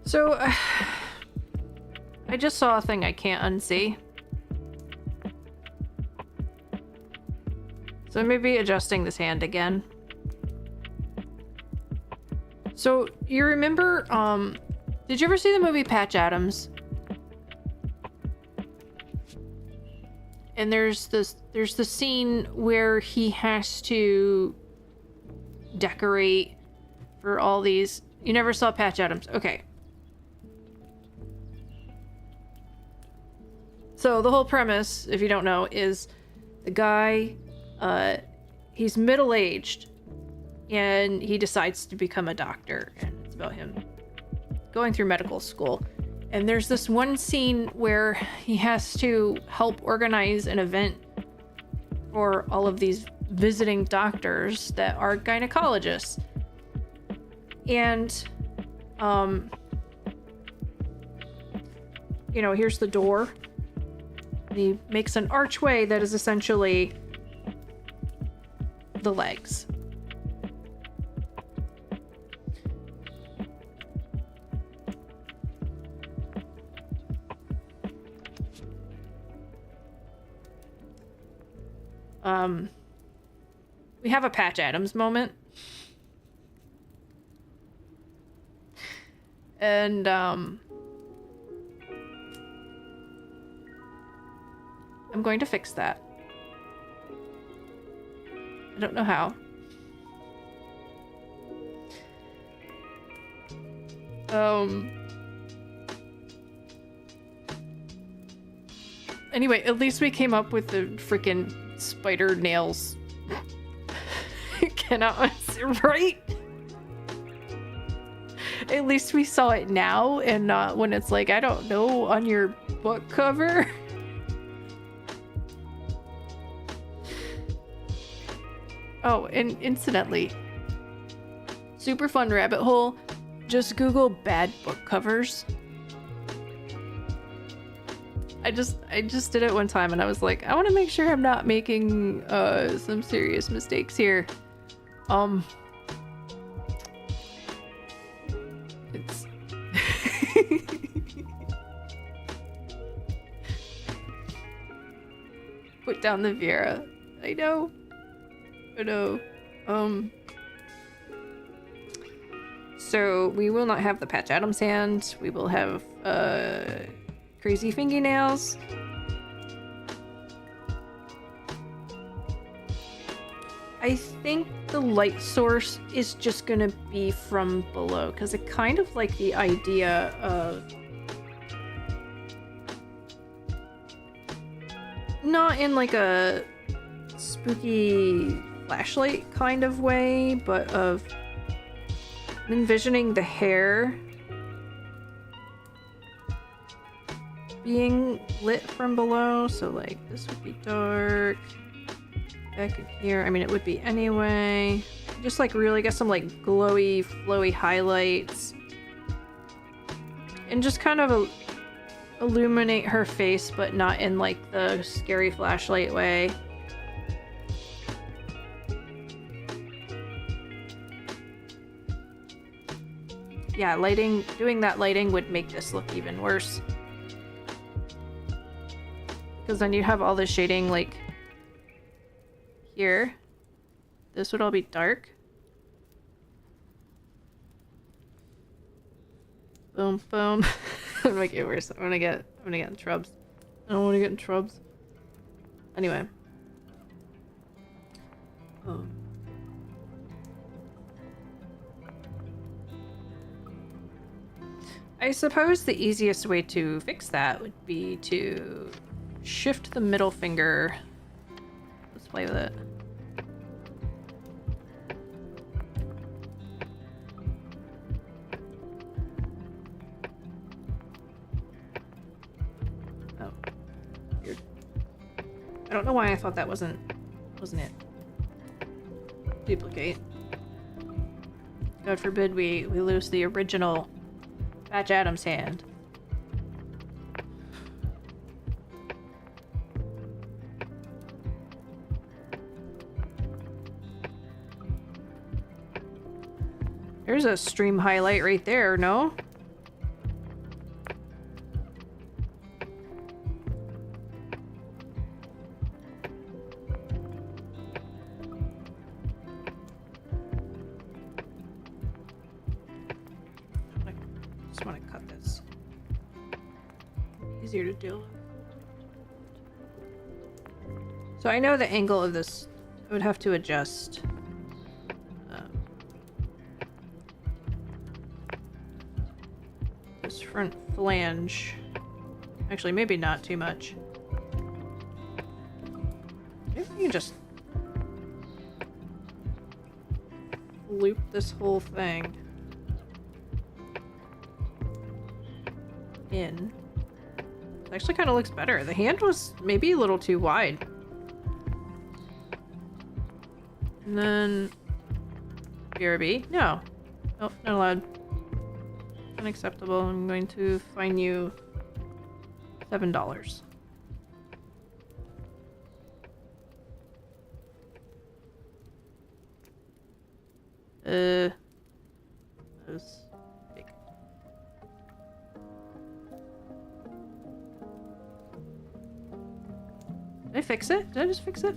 Speaker 1: So, I just saw a thing I can't unsee. So maybe adjusting this hand again. So, you remember, did you ever see the movie Patch Adams? And there's the scene where he has to decorate for all these. You never saw Patch Adams. Okay. So the whole premise, if you don't know, is the guy, he's middle-aged and he decides to become a doctor, and it's about him going through medical school. And there's this one scene where he has to help organize an event for all of these visiting doctors that are gynecologists. And, you know, here's the door. And he makes an archway that is essentially the legs. We have a Patch Adams moment. And, I'm going to fix that. I don't know how. Anyway, at least we came up with the freaking spider nails. Cannot unsee, right? At least we saw it now and not when it's like, I don't know, on your book cover. Oh, and incidentally, super fun rabbit hole. Just Google bad book covers. I just did it one time and I was like, I want to make sure I'm not making some serious mistakes here. It's put down the Vera. I know. So we will not have the Patch Adams hand. We will have crazy fingernails. I think the light source is just gonna be from below because I kind of like the idea of not in like a spooky flashlight kind of way, but of envisioning the hair being lit from below. So like this would be dark. Back in here, I mean it would be anyway. Just like really get some like glowy, flowy highlights. And just kind of illuminate her face, but not in like the scary flashlight way. Yeah, lighting, doing that lighting would make this look even worse. Because then you have all the shading like here. This would all be dark. Boom, boom. I'm gonna make it worse. I'm gonna get in troubles. I don't want to get in troubles. Anyway. I suppose the easiest way to fix that would be to shift the middle finger. Let's play with it. Oh, weird. I don't know why I thought that wasn't it. Duplicate. God forbid we lose the original Patch Adams hand. There's a stream highlight right there, no? I just want to cut this. Easier to do. So I know the angle of this, I would have to adjust. This front flange. Actually, maybe not too much. Maybe you can just loop this whole thing in. It actually kind of looks better. The hand was maybe a little too wide. And then BRB? No. Nope, not allowed. Unacceptable. I'm going to fine you $7. That was big. Did I fix it? Did I just fix it?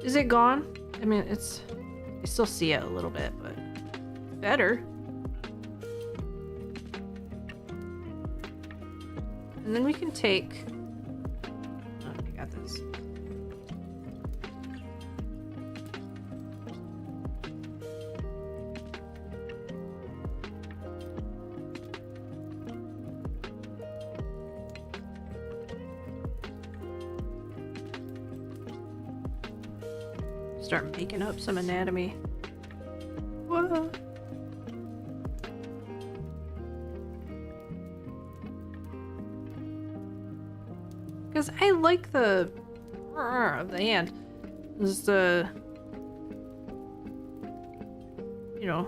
Speaker 1: Is it gone? I mean, it's... I still see it a little bit, but... better. And then we can take... Oh, I got this. Start making up some anatomy. Whoa. Because I like the of the hand. Is the, you know.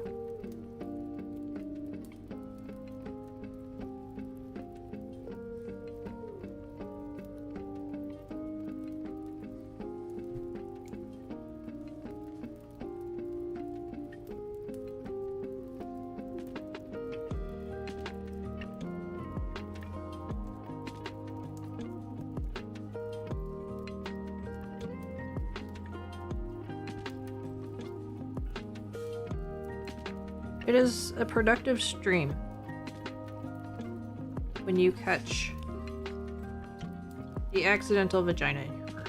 Speaker 1: It is a productive stream when you catch the accidental vagina in your fur.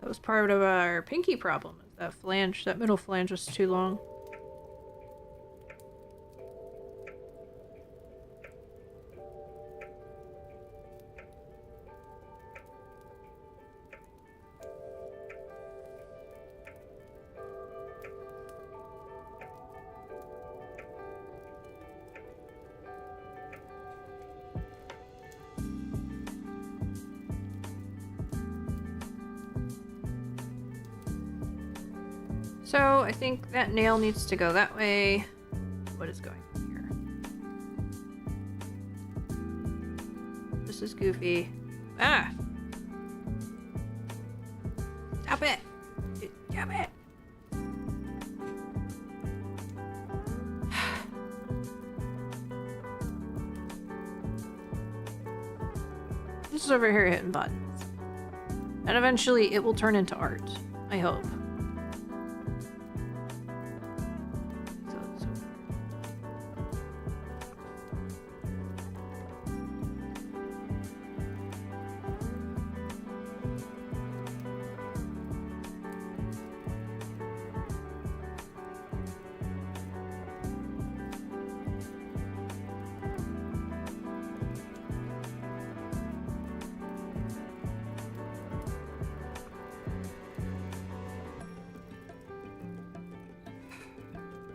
Speaker 1: That was part of our pinky problem. That flange, that middle flange was too long. So I think that nail needs to go that way. What is going on here? This is Goofy. Ah! Stop it! Stop it! This is over here hitting buttons. And eventually it will turn into art. I hope.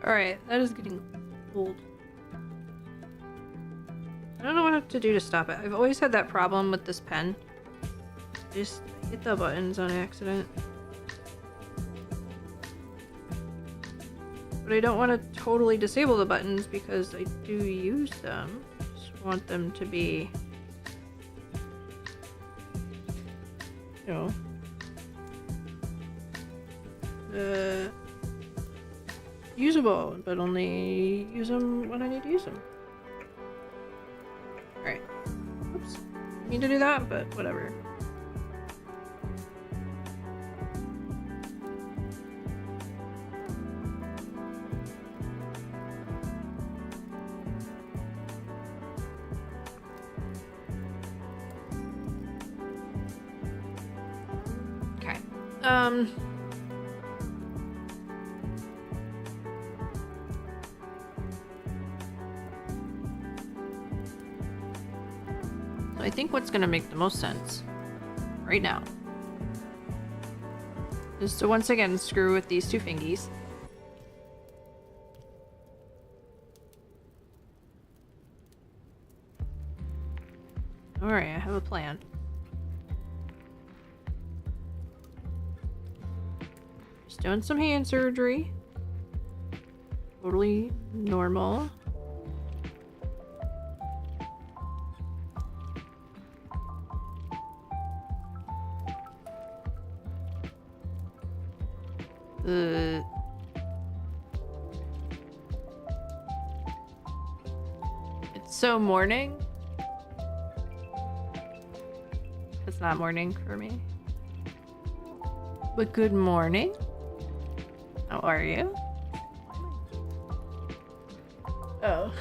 Speaker 1: Alright, that is getting old. I don't know what to do to stop it. I've always had that problem with this pen. I just hit the buttons on accident. But I don't want to totally disable the buttons because I do use them. Just want them to be, you know, usable, but only use them when I need to use them. Alright. Oops. Need to do that, but whatever. Okay. I think what's gonna make the most sense right now is to once again screw with these two fingies. Alright, I have a plan. Just doing some hand surgery. Totally normal. It's so morning. It's not morning for me. But good morning. How are you? Oh.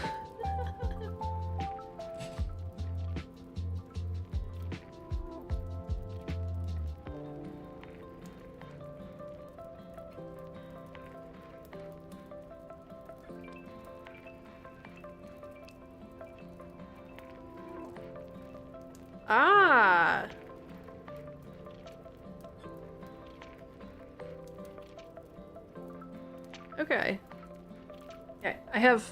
Speaker 1: Ah. Okay. Okay, I have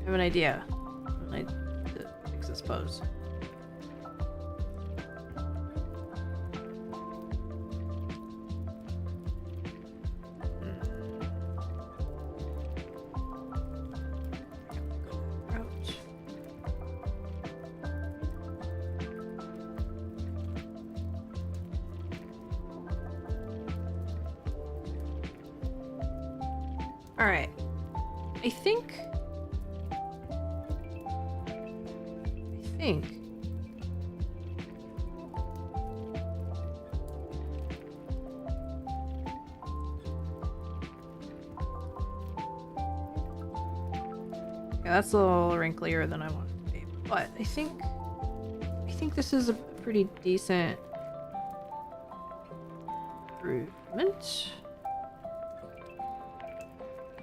Speaker 1: an idea. I need to fix this pose. Alright. I think... Yeah, that's a little wrinklier than I want it to be. But I think this is a pretty decent improvement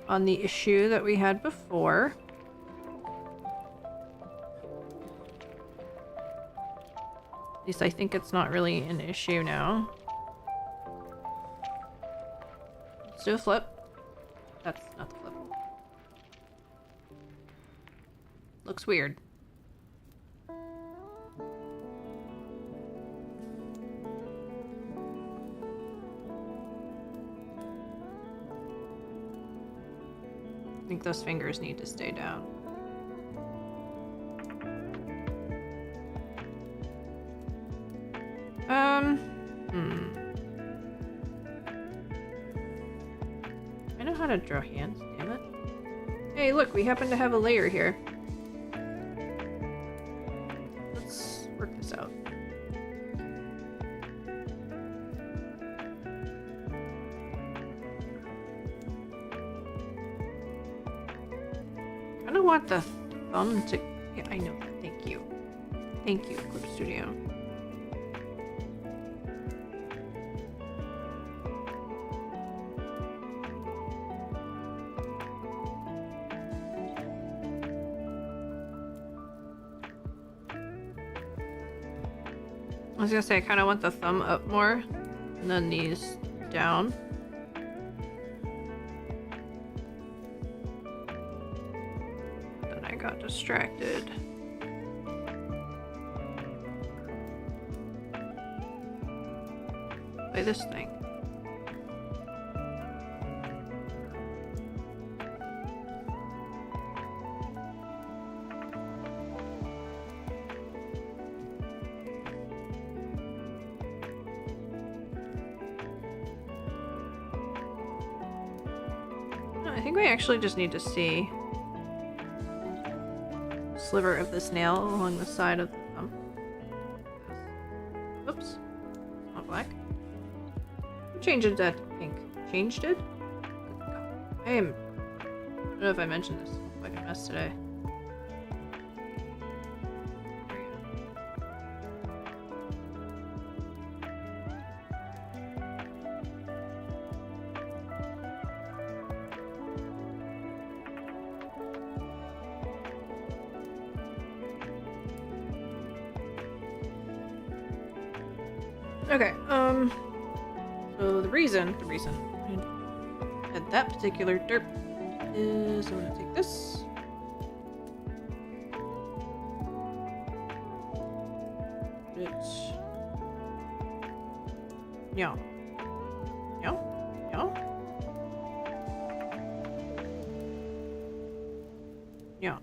Speaker 1: on the issue that we had before. At least I think it's not really an issue now. Let's do a flip. That's not the flip. Looks weird. I think those fingers need to stay down. I know how to draw hands, damn it. Hey, look, we happen to have a layer here. Let's work this out. I don't want the thumb to... Yeah, I know that. Thank you. Thank you, Clip Studio. I was gonna say, I kind of want the thumb up more, and then these down. Then I got distracted. By this thing. I think we actually just need to see a sliver of this nail along the side of the thumb. Oops. Not black. Who changed that to pink? Changed it? I don't know if I mentioned this. I'm like a mess today. Okay, so the reason I had that particular derp is I'm gonna take this. It's... Yeah. Yeah? Yeah? Yeah.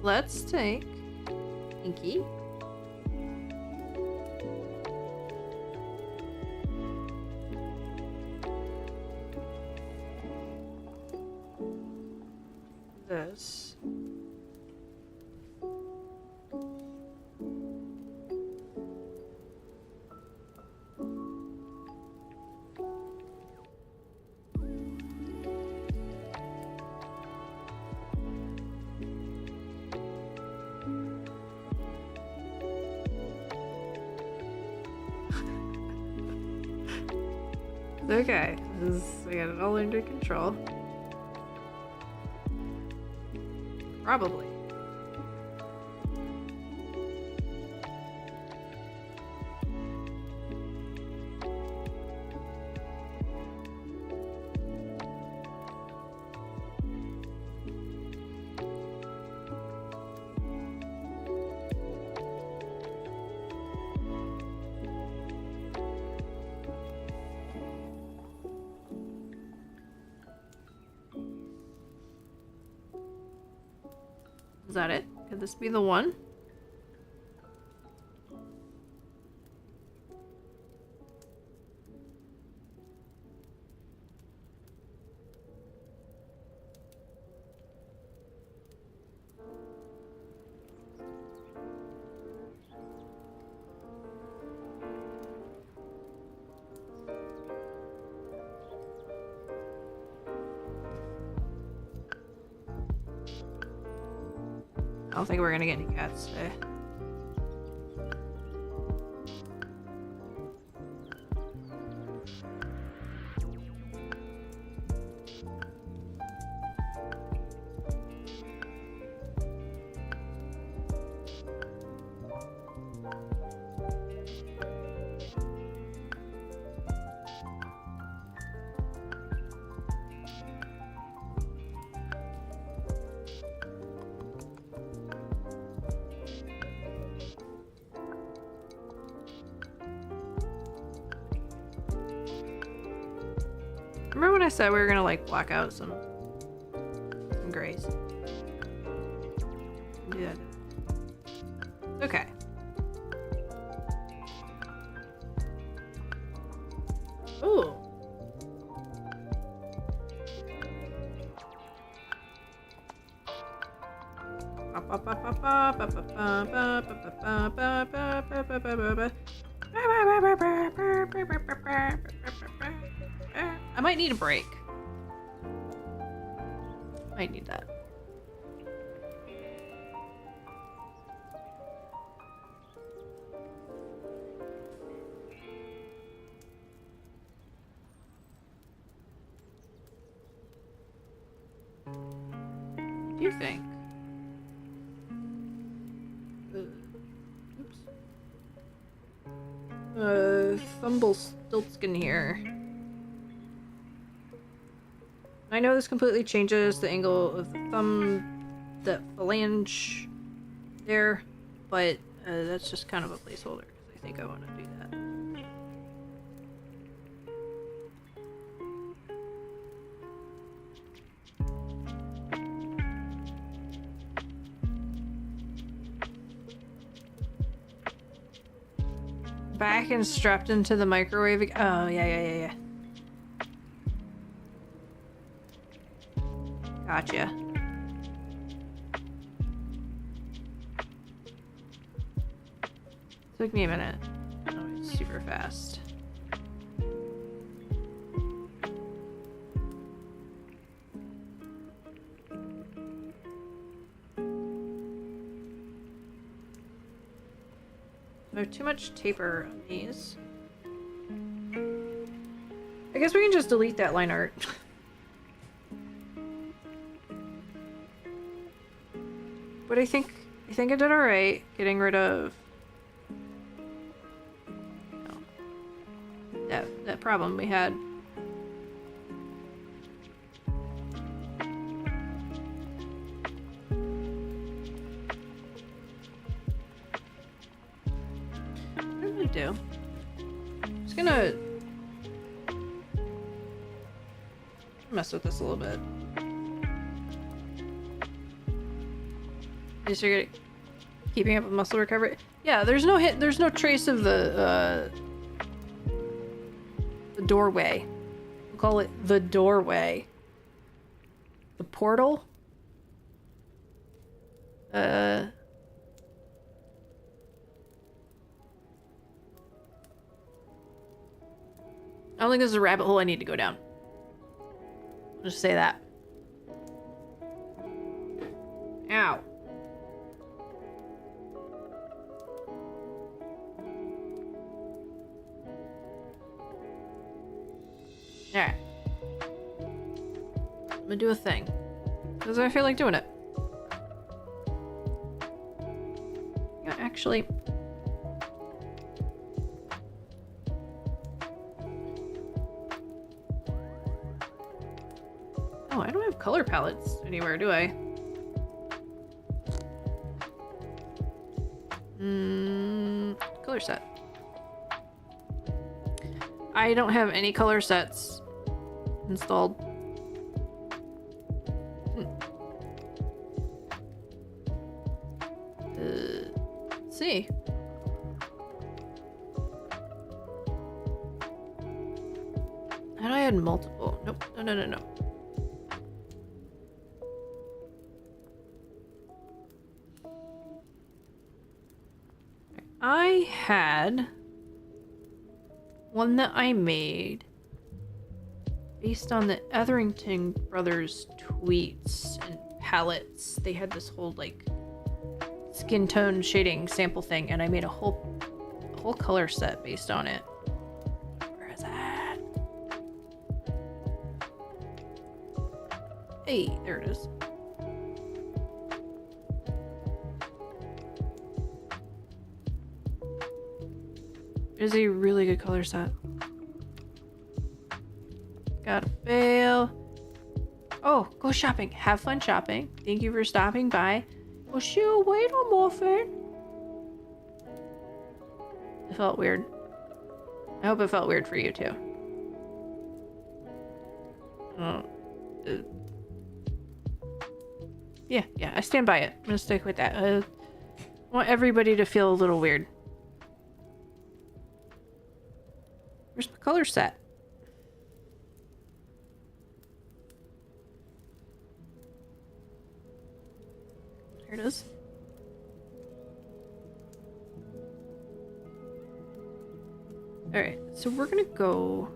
Speaker 1: let's take Inky. This. Okay, I got it all under control. Probably. Is that it? Could this be the one? I don't think we're gonna get any cats today. Remember when I said we were gonna like block out some grays? Do that. Okay. Ooh. I might need a break. Might need that. What do you think? Oops. Thumble Stiltskin here. I know this completely changes the angle of the thumb, the phalange there, but that's just kind of a placeholder because I think I want to do that. Back and strapped into the microwave. Oh, yeah. Gotcha. Took me a minute. Oh, it's super fast. There's too much taper on these. I guess we can just delete that line art. But I think I did alright getting rid of that problem we had. What did I do? I'm just gonna mess with this a little bit. least you're keeping up with muscle recovery. Yeah, there's no trace of the doorway. We'll call it the doorway. The portal? I don't think this is a rabbit hole I need to go down. I'll just say that. Ow. Alright. I'm gonna do a thing. Because I feel like doing it. Yeah, actually... Oh, I don't have color palettes anywhere, do I? Color set. I don't have any color sets installed. Let's see. How do I add multiple? Nope. No. I had one that I made based on the Etherington brothers tweets and palettes. They had this whole like skin tone shading sample thing, and I made a whole color set based on it. Where is that? Hey, there it is. It is a really good color set. Gotta fail. Oh, go shopping. Have fun shopping. Thank you for stopping by. We'll see you later, Morphin. It felt weird. I hope it felt weird for you too. Yeah, I stand by it. I'm gonna stick with that. I want everybody to feel a little weird. Where's my color set? There it is. Alright, so we're gonna go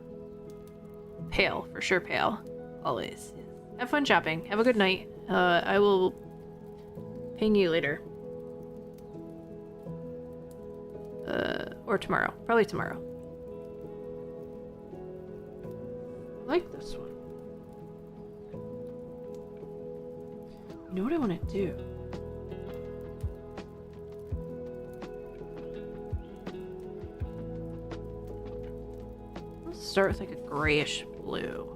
Speaker 1: pale, for sure pale. Always. Have fun shopping. Have a good night. I will ping you later. Or tomorrow. Probably tomorrow. I like this one. You know what I want to do? Let's start with like a grayish blue.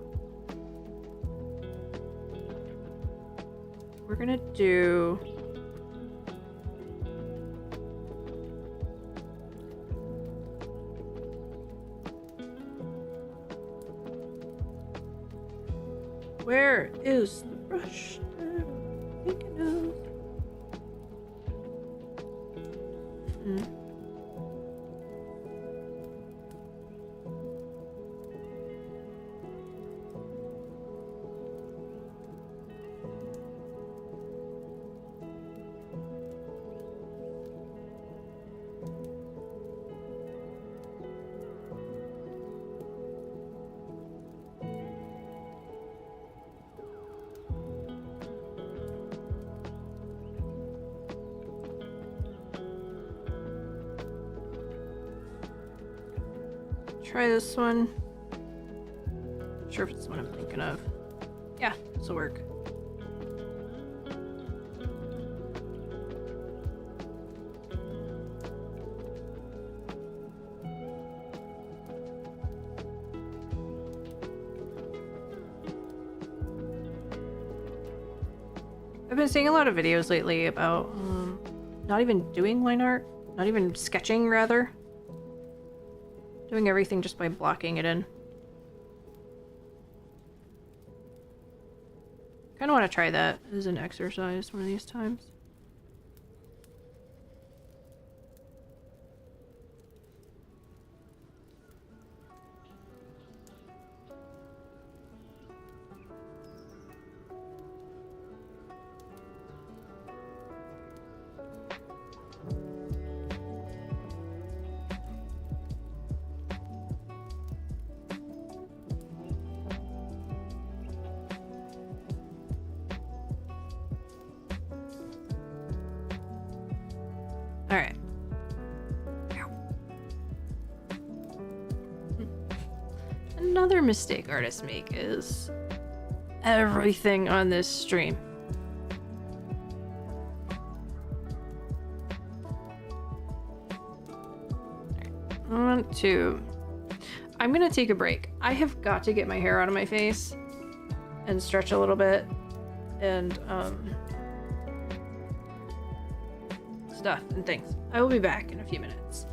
Speaker 1: We're gonna do... Where is the brush that I'm thinking of? Try this one. Not sure if it's the one I'm thinking of. Yeah, this will work. I've been seeing a lot of videos lately about not even doing line art, not even sketching rather. Doing everything just by blocking it in. Kind of want to try that as an exercise one of these times. Another mistake artists make is everything on this stream. I'm gonna take a break. I have got to get my hair out of my face and stretch a little bit and stuff and things. I will be back in a few minutes.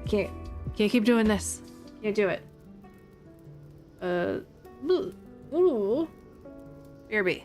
Speaker 1: Can't keep doing this. Can't do it. Ooh. BRB.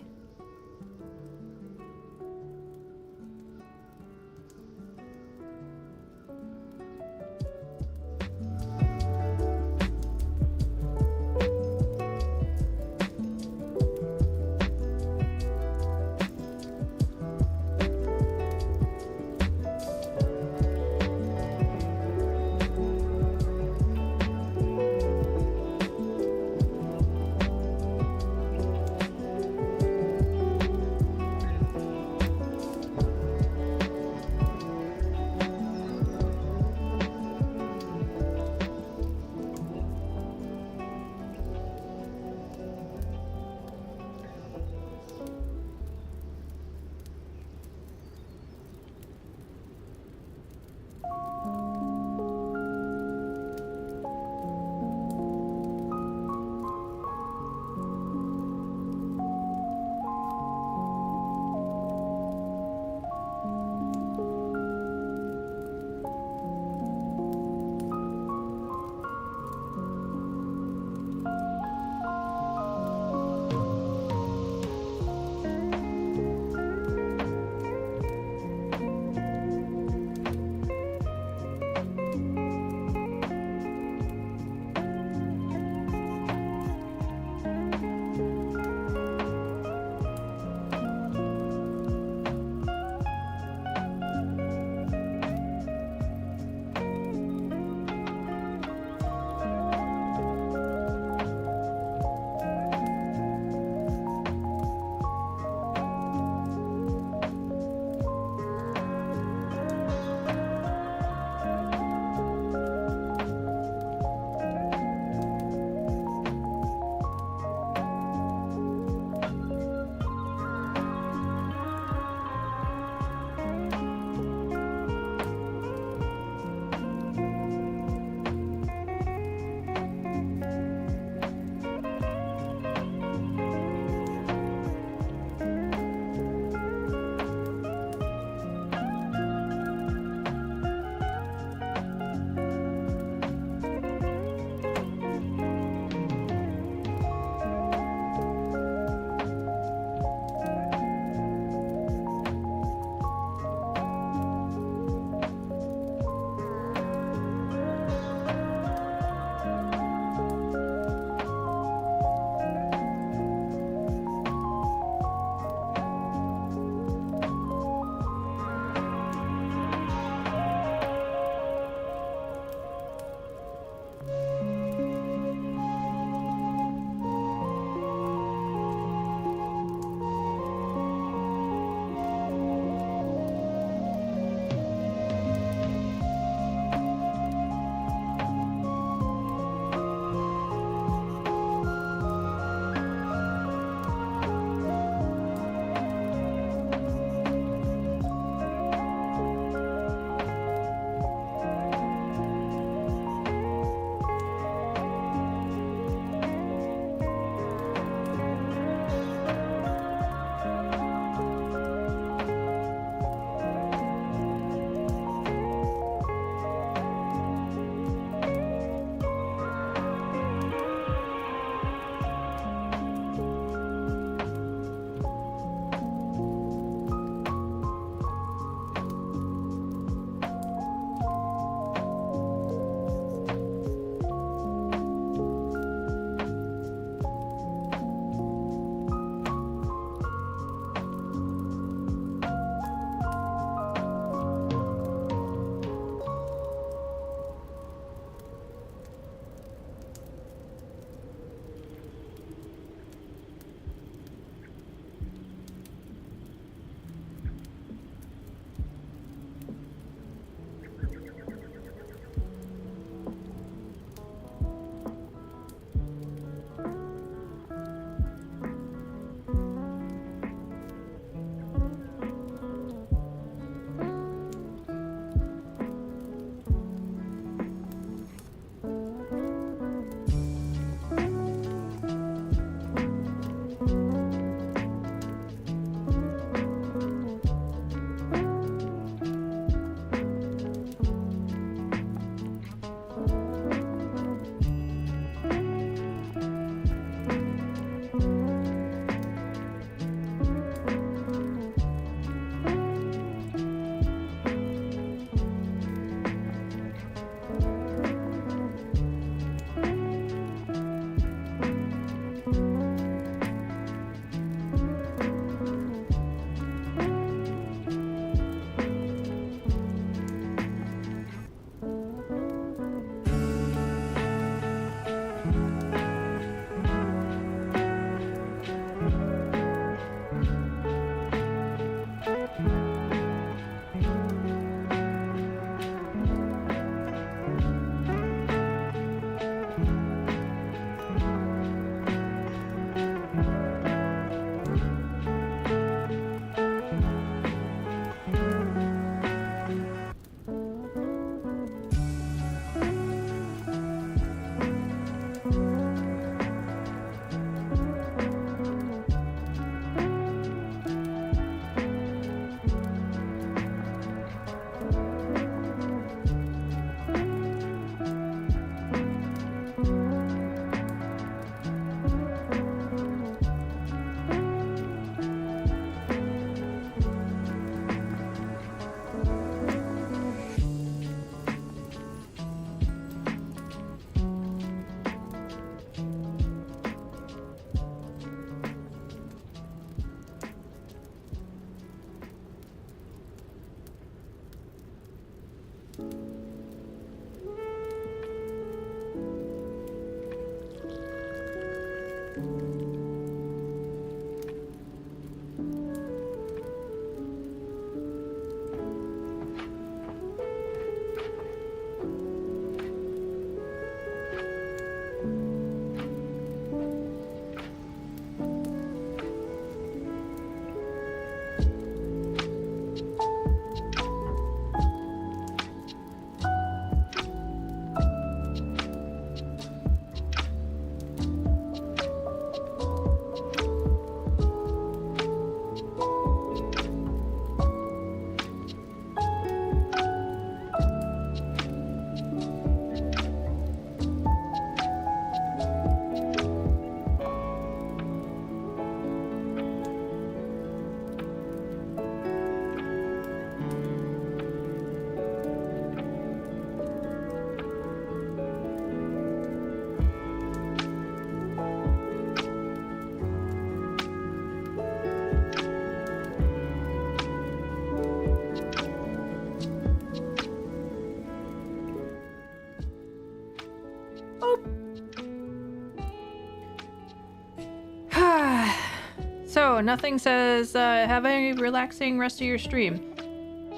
Speaker 1: So, nothing says have a relaxing rest of your stream.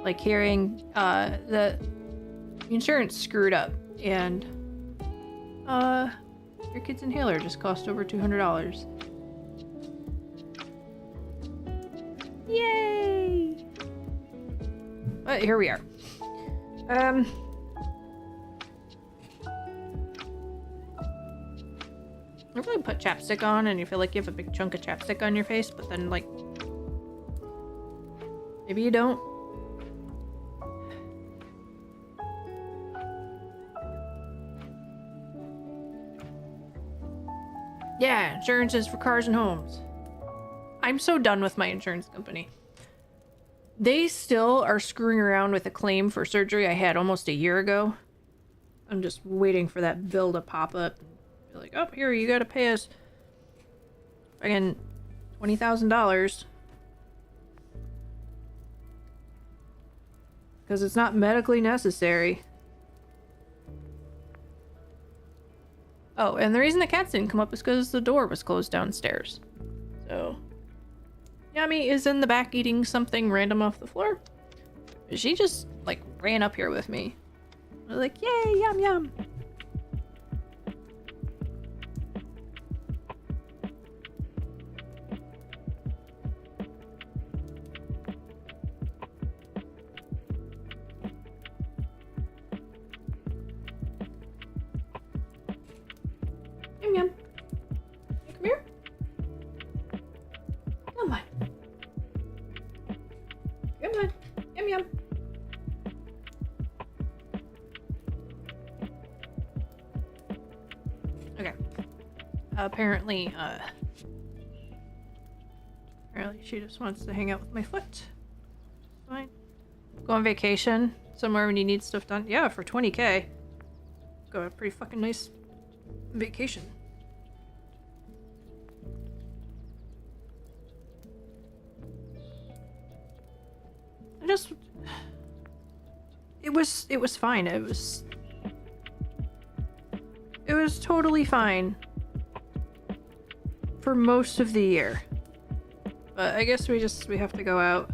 Speaker 1: Like hearing the insurance screwed up and your kid's inhaler just cost over $200. Yay! But here we are. I really put chapstick on and you feel like you have a big chunk of chapstick on your face, but then like maybe you don't. Yeah, insurance is for cars and homes. I'm so done with my insurance company. They still are screwing around with a claim for surgery I had almost a year ago. I'm just waiting for that bill to pop up. Be like, oh, here, you gotta pay us again $20,000. Because it's not medically necessary. Oh, and the reason the cats didn't come up is because the door was closed downstairs. So, Yummy is in the back eating something random off the floor. She just, like, ran up here with me. I was like, yay, yum, yum. Yum, yum. Hey, come here. Come on. Come on. Yum, yum. Okay. Apparently she just wants to hang out with my foot. Fine. Go on vacation somewhere when you need stuff done. Yeah, for 20K. Go on a pretty fucking nice vacation. It was fine. It was totally fine for most of the year. But I guess we have to go out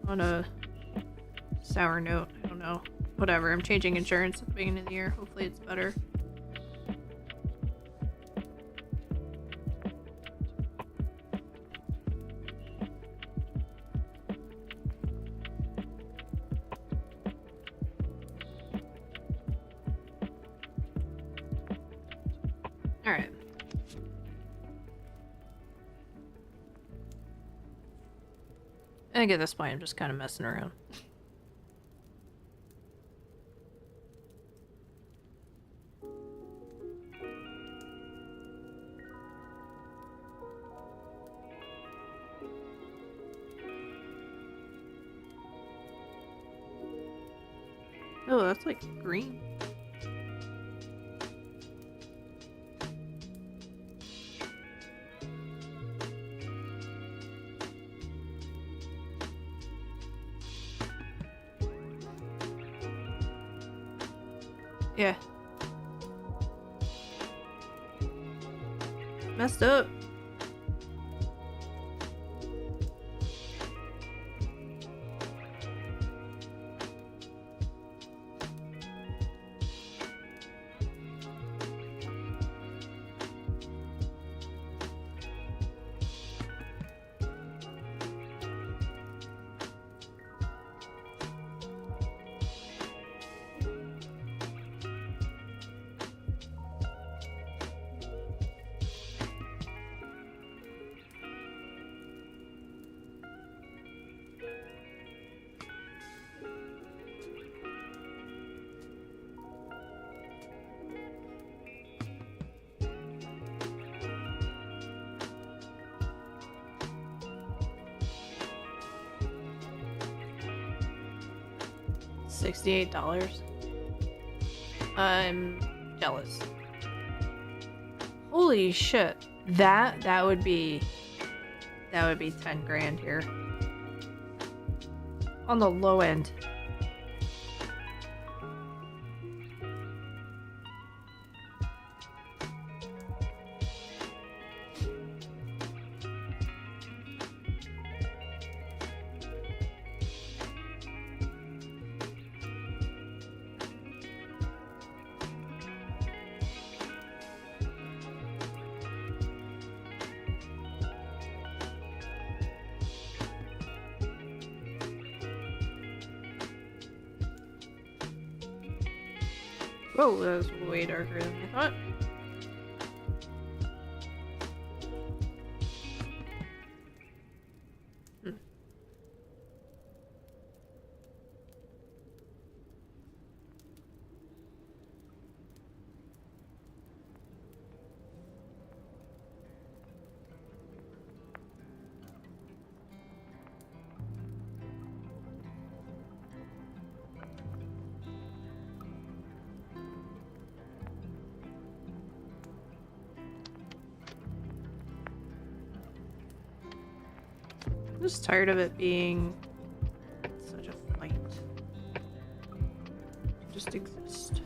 Speaker 1: on a sour note. I don't know. Whatever. I'm changing insurance at the beginning of the year. Hopefully it's better. Alright. I think at this point I'm just kind of messing around. Oh, that's like green. Yeah. messed up. $68. I'm jealous. Holy shit. That would be 10 grand here. On the low end. Whoa, that was way darker than I thought. I'm just tired of it being such a fight. Just exist.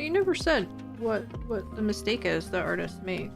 Speaker 1: You never said what the mistake is that artists make.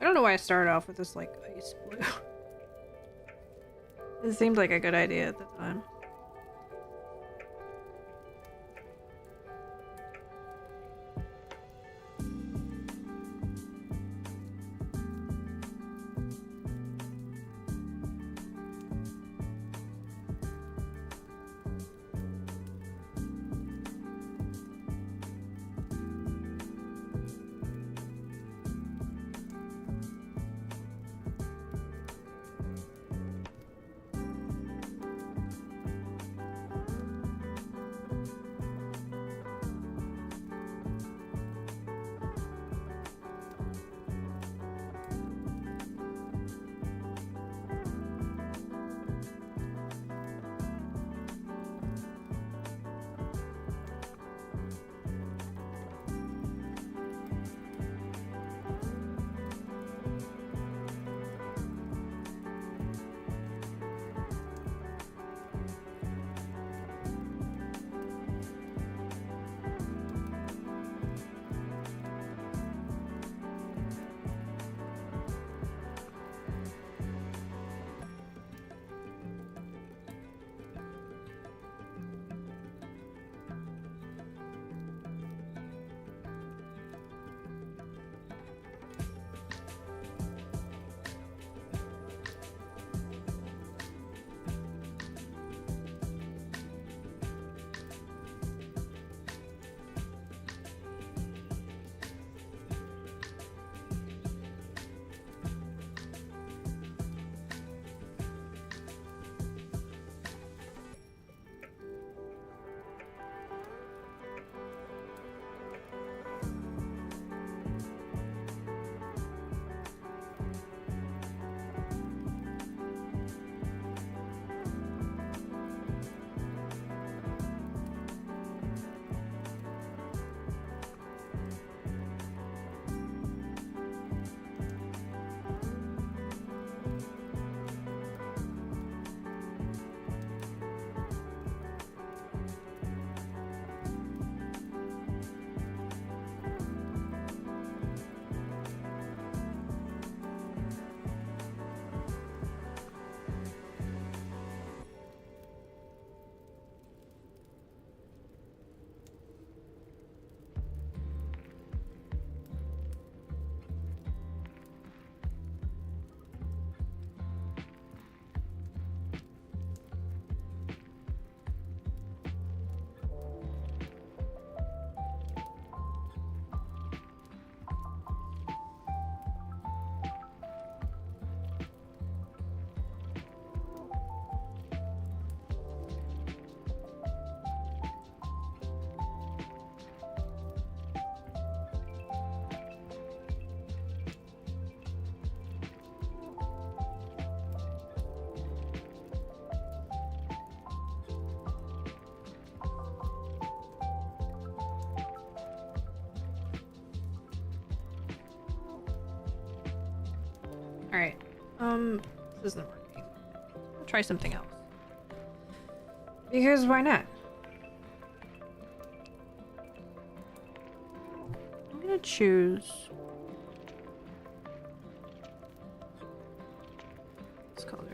Speaker 1: I don't know why I started off with this, like, ice blue. It seemed like a good idea at the time. Alright. This isn't working. I'll try something else. Because why not? I'm gonna choose this color.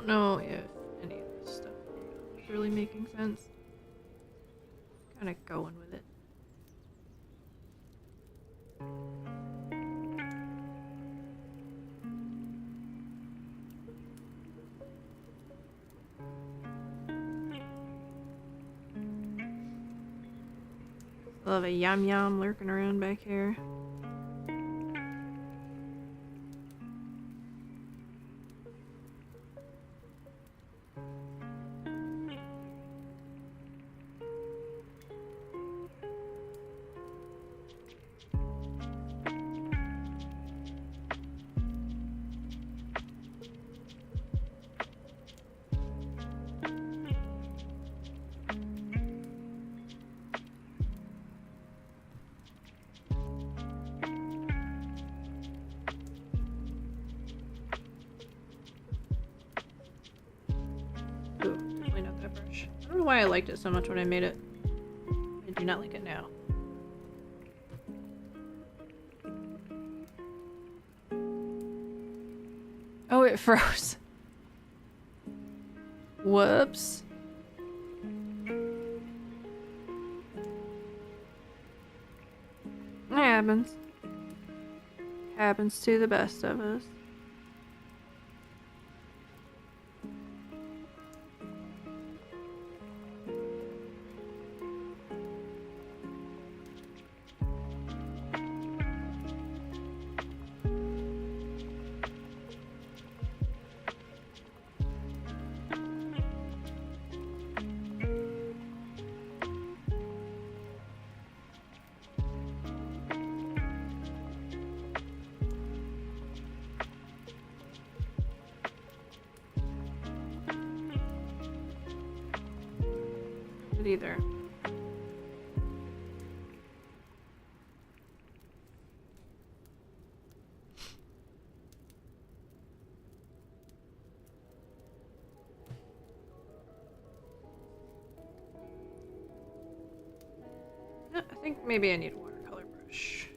Speaker 1: don't know if any of this stuff is really making sense. Kind of going with it. Still have a yum yum lurking around back here. Ooh, definitely not that brush. I don't know why I liked it so much when I made it. I do not like it now. Oh, it froze. Whoops. It happens. Happens to the best of us. Either. I think maybe I need a watercolor brush.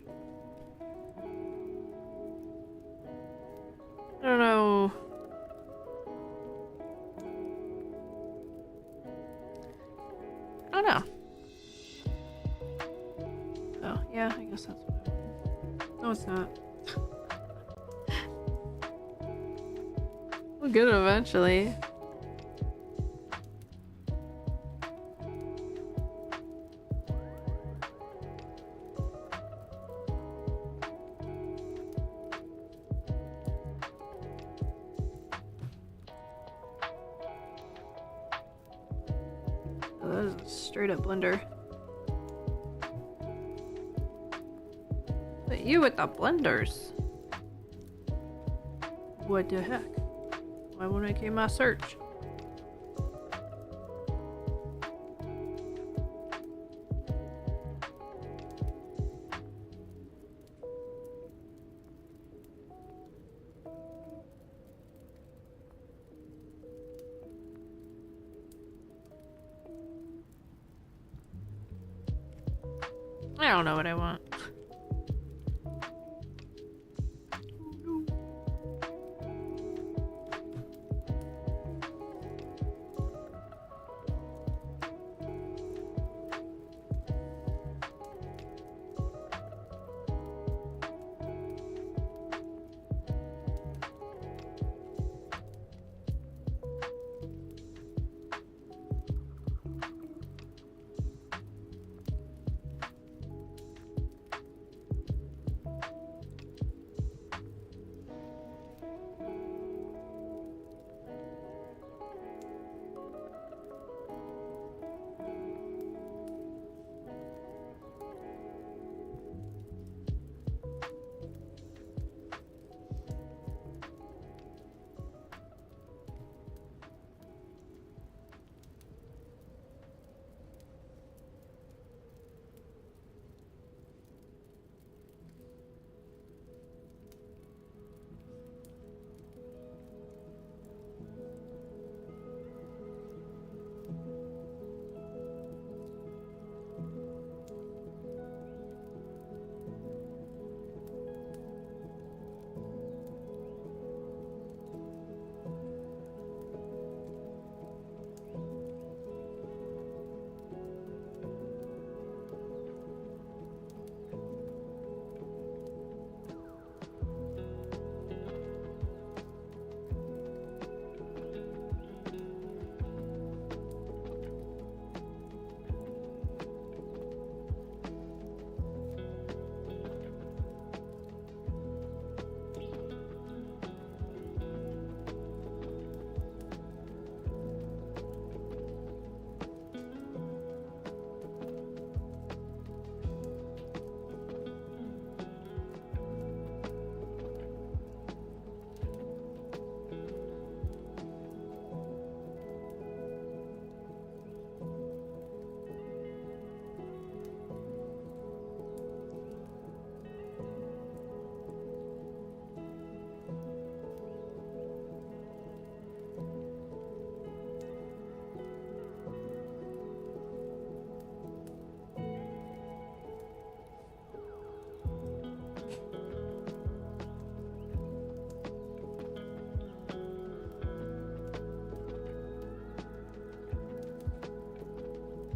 Speaker 1: I don't know. I don't know. Oh, yeah, I guess that's what I want. No, it's not. We'll get it eventually. Oh, that is a straight up blender. But you with the blenders. What the heck? Why won't I keep my search? I don't know what I want.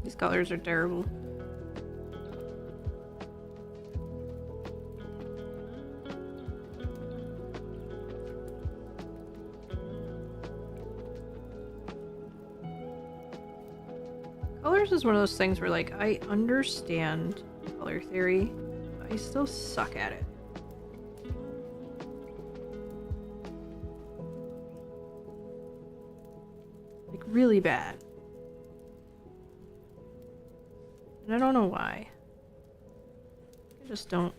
Speaker 1: These colors are terrible. Colors is one of those things where, like, I understand color theory, but I still suck at it. Like, really bad. And I don't know why. I just don't.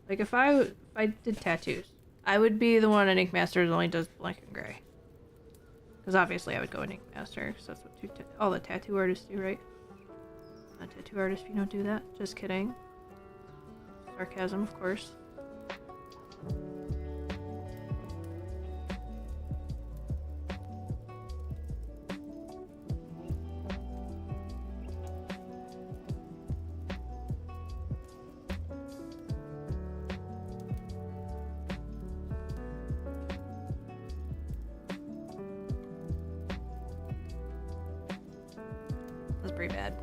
Speaker 1: Like, if I did tattoos, I would be the one at Ink Masters only does black and gray. Because obviously I would go in Ink Master, because that's what all the tattoo artists do, right? Not tattoo artist if you don't do that. Just kidding. Sarcasm, of course. That's pretty bad.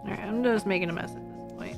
Speaker 1: Alright, I'm just making a mess at this point.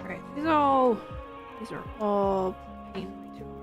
Speaker 1: Alright, these are all painfully too hard.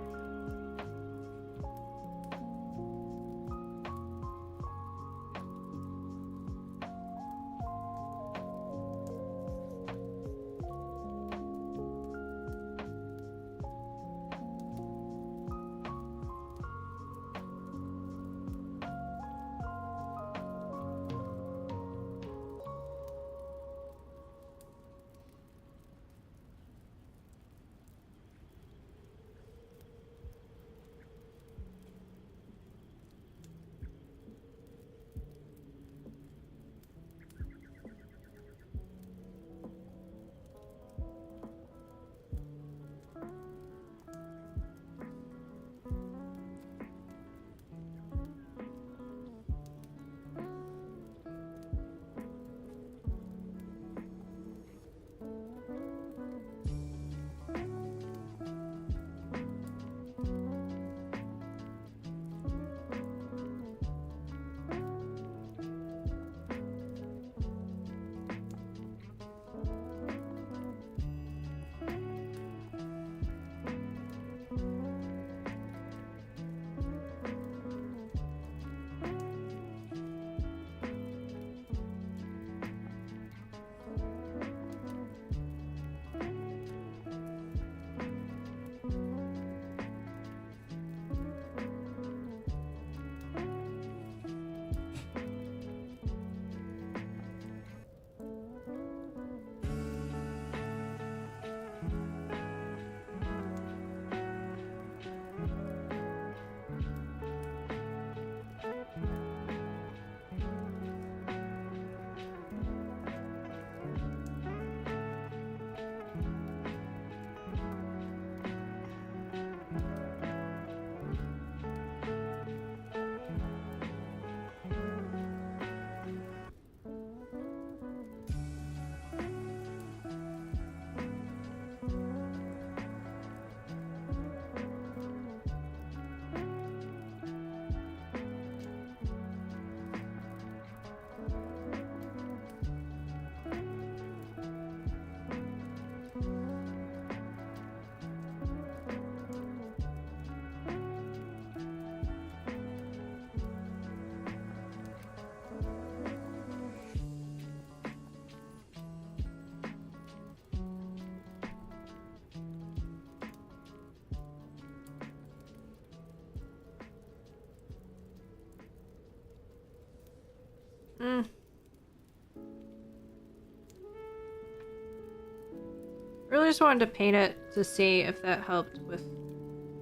Speaker 1: Really just wanted to paint it to see if that helped with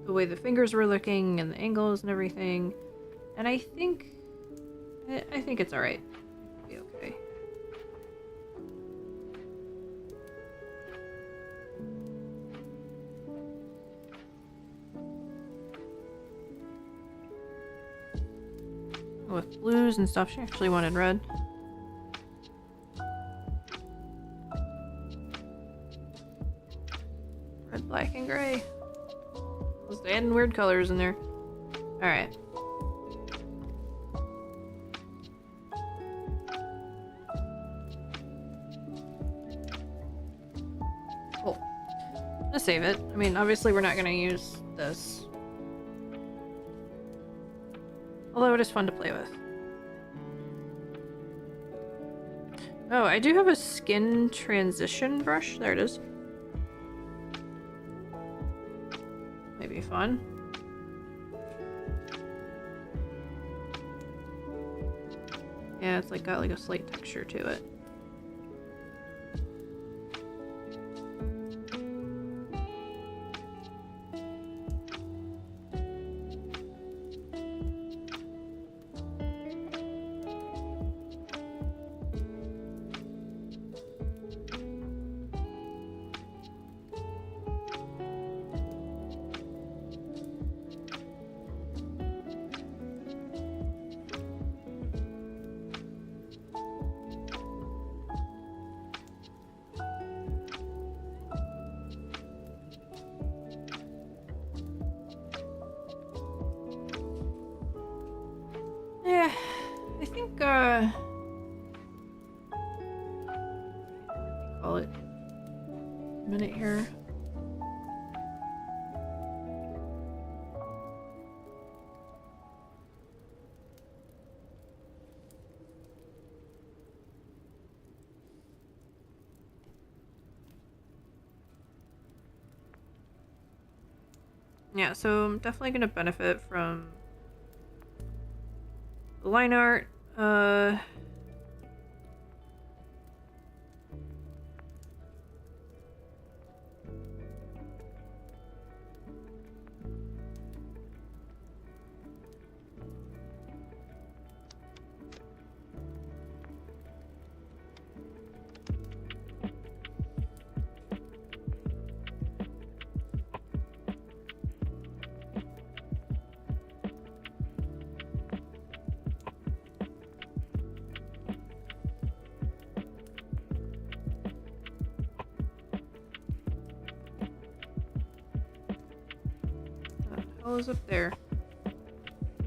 Speaker 1: the way the fingers were looking and the angles and everything. And I think it's alright. It'll be okay. With blues and stuff, she actually wanted red. Red, black, and gray. Just adding weird colors in there. Alright. Cool. Let's save it. I mean, obviously we're not gonna use this. Although it is fun to play with. Oh, I do have a skin transition brush. There it is. Maybe fun. Yeah, it's like got like a slight texture to it. minute here. Yeah, so I'm definitely going to benefit from the line art. What is up there?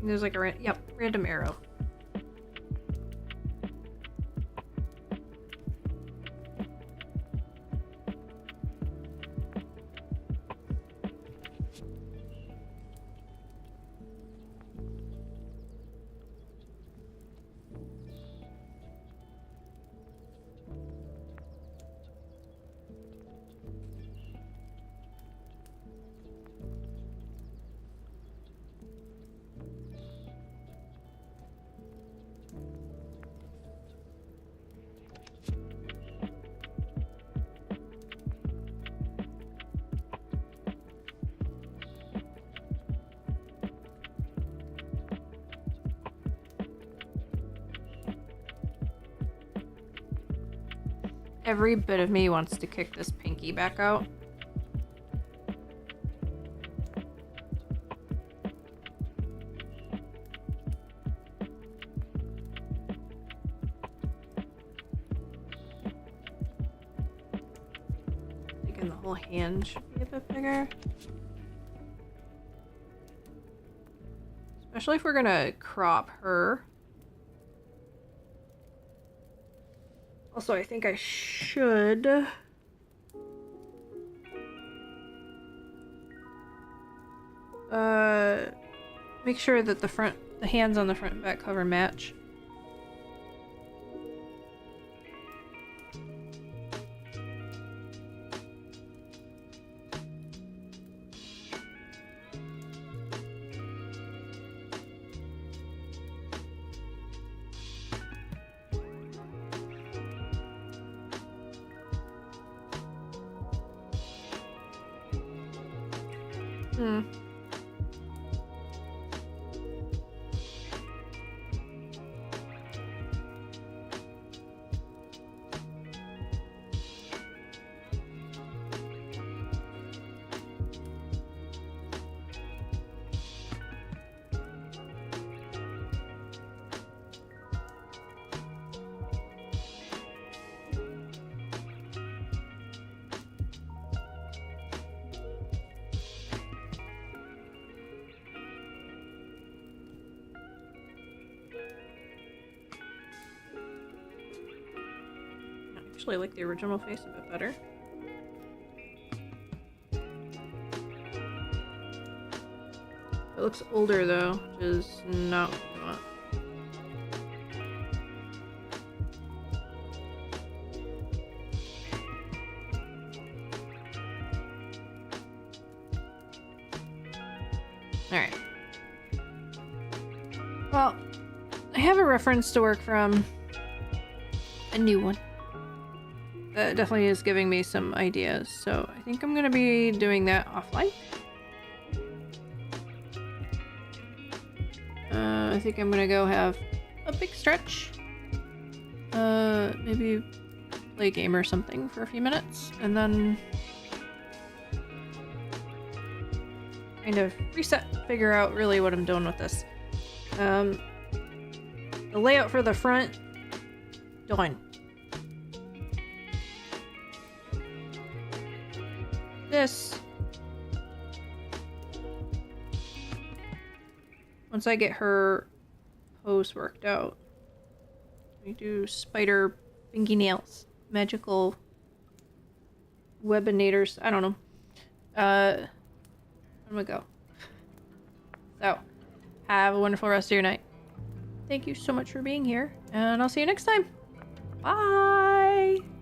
Speaker 1: There's like a random arrow. Every bit of me wants to kick this pinky back out. Thinking the whole hand should be a bit bigger. Especially if we're gonna crop her. Also, I think I should make sure that the hands on the front and back cover match. I like the original face a bit better. It looks older though, which is not what we want. Alright. Well, I have a reference to work from. A new one. That definitely is giving me some ideas, so I think I'm gonna be doing that offline. I think I'm gonna go have a big stretch. Maybe play a game or something for a few minutes, and then kind of reset, figure out really what I'm doing with this. The layout for the front, done. This, once I get her pose worked out, we do spider fingernails, magical webinators. I don't know. I'm gonna go. So, have a wonderful rest of your night. Thank you so much for being here, and I'll see you next time. Bye!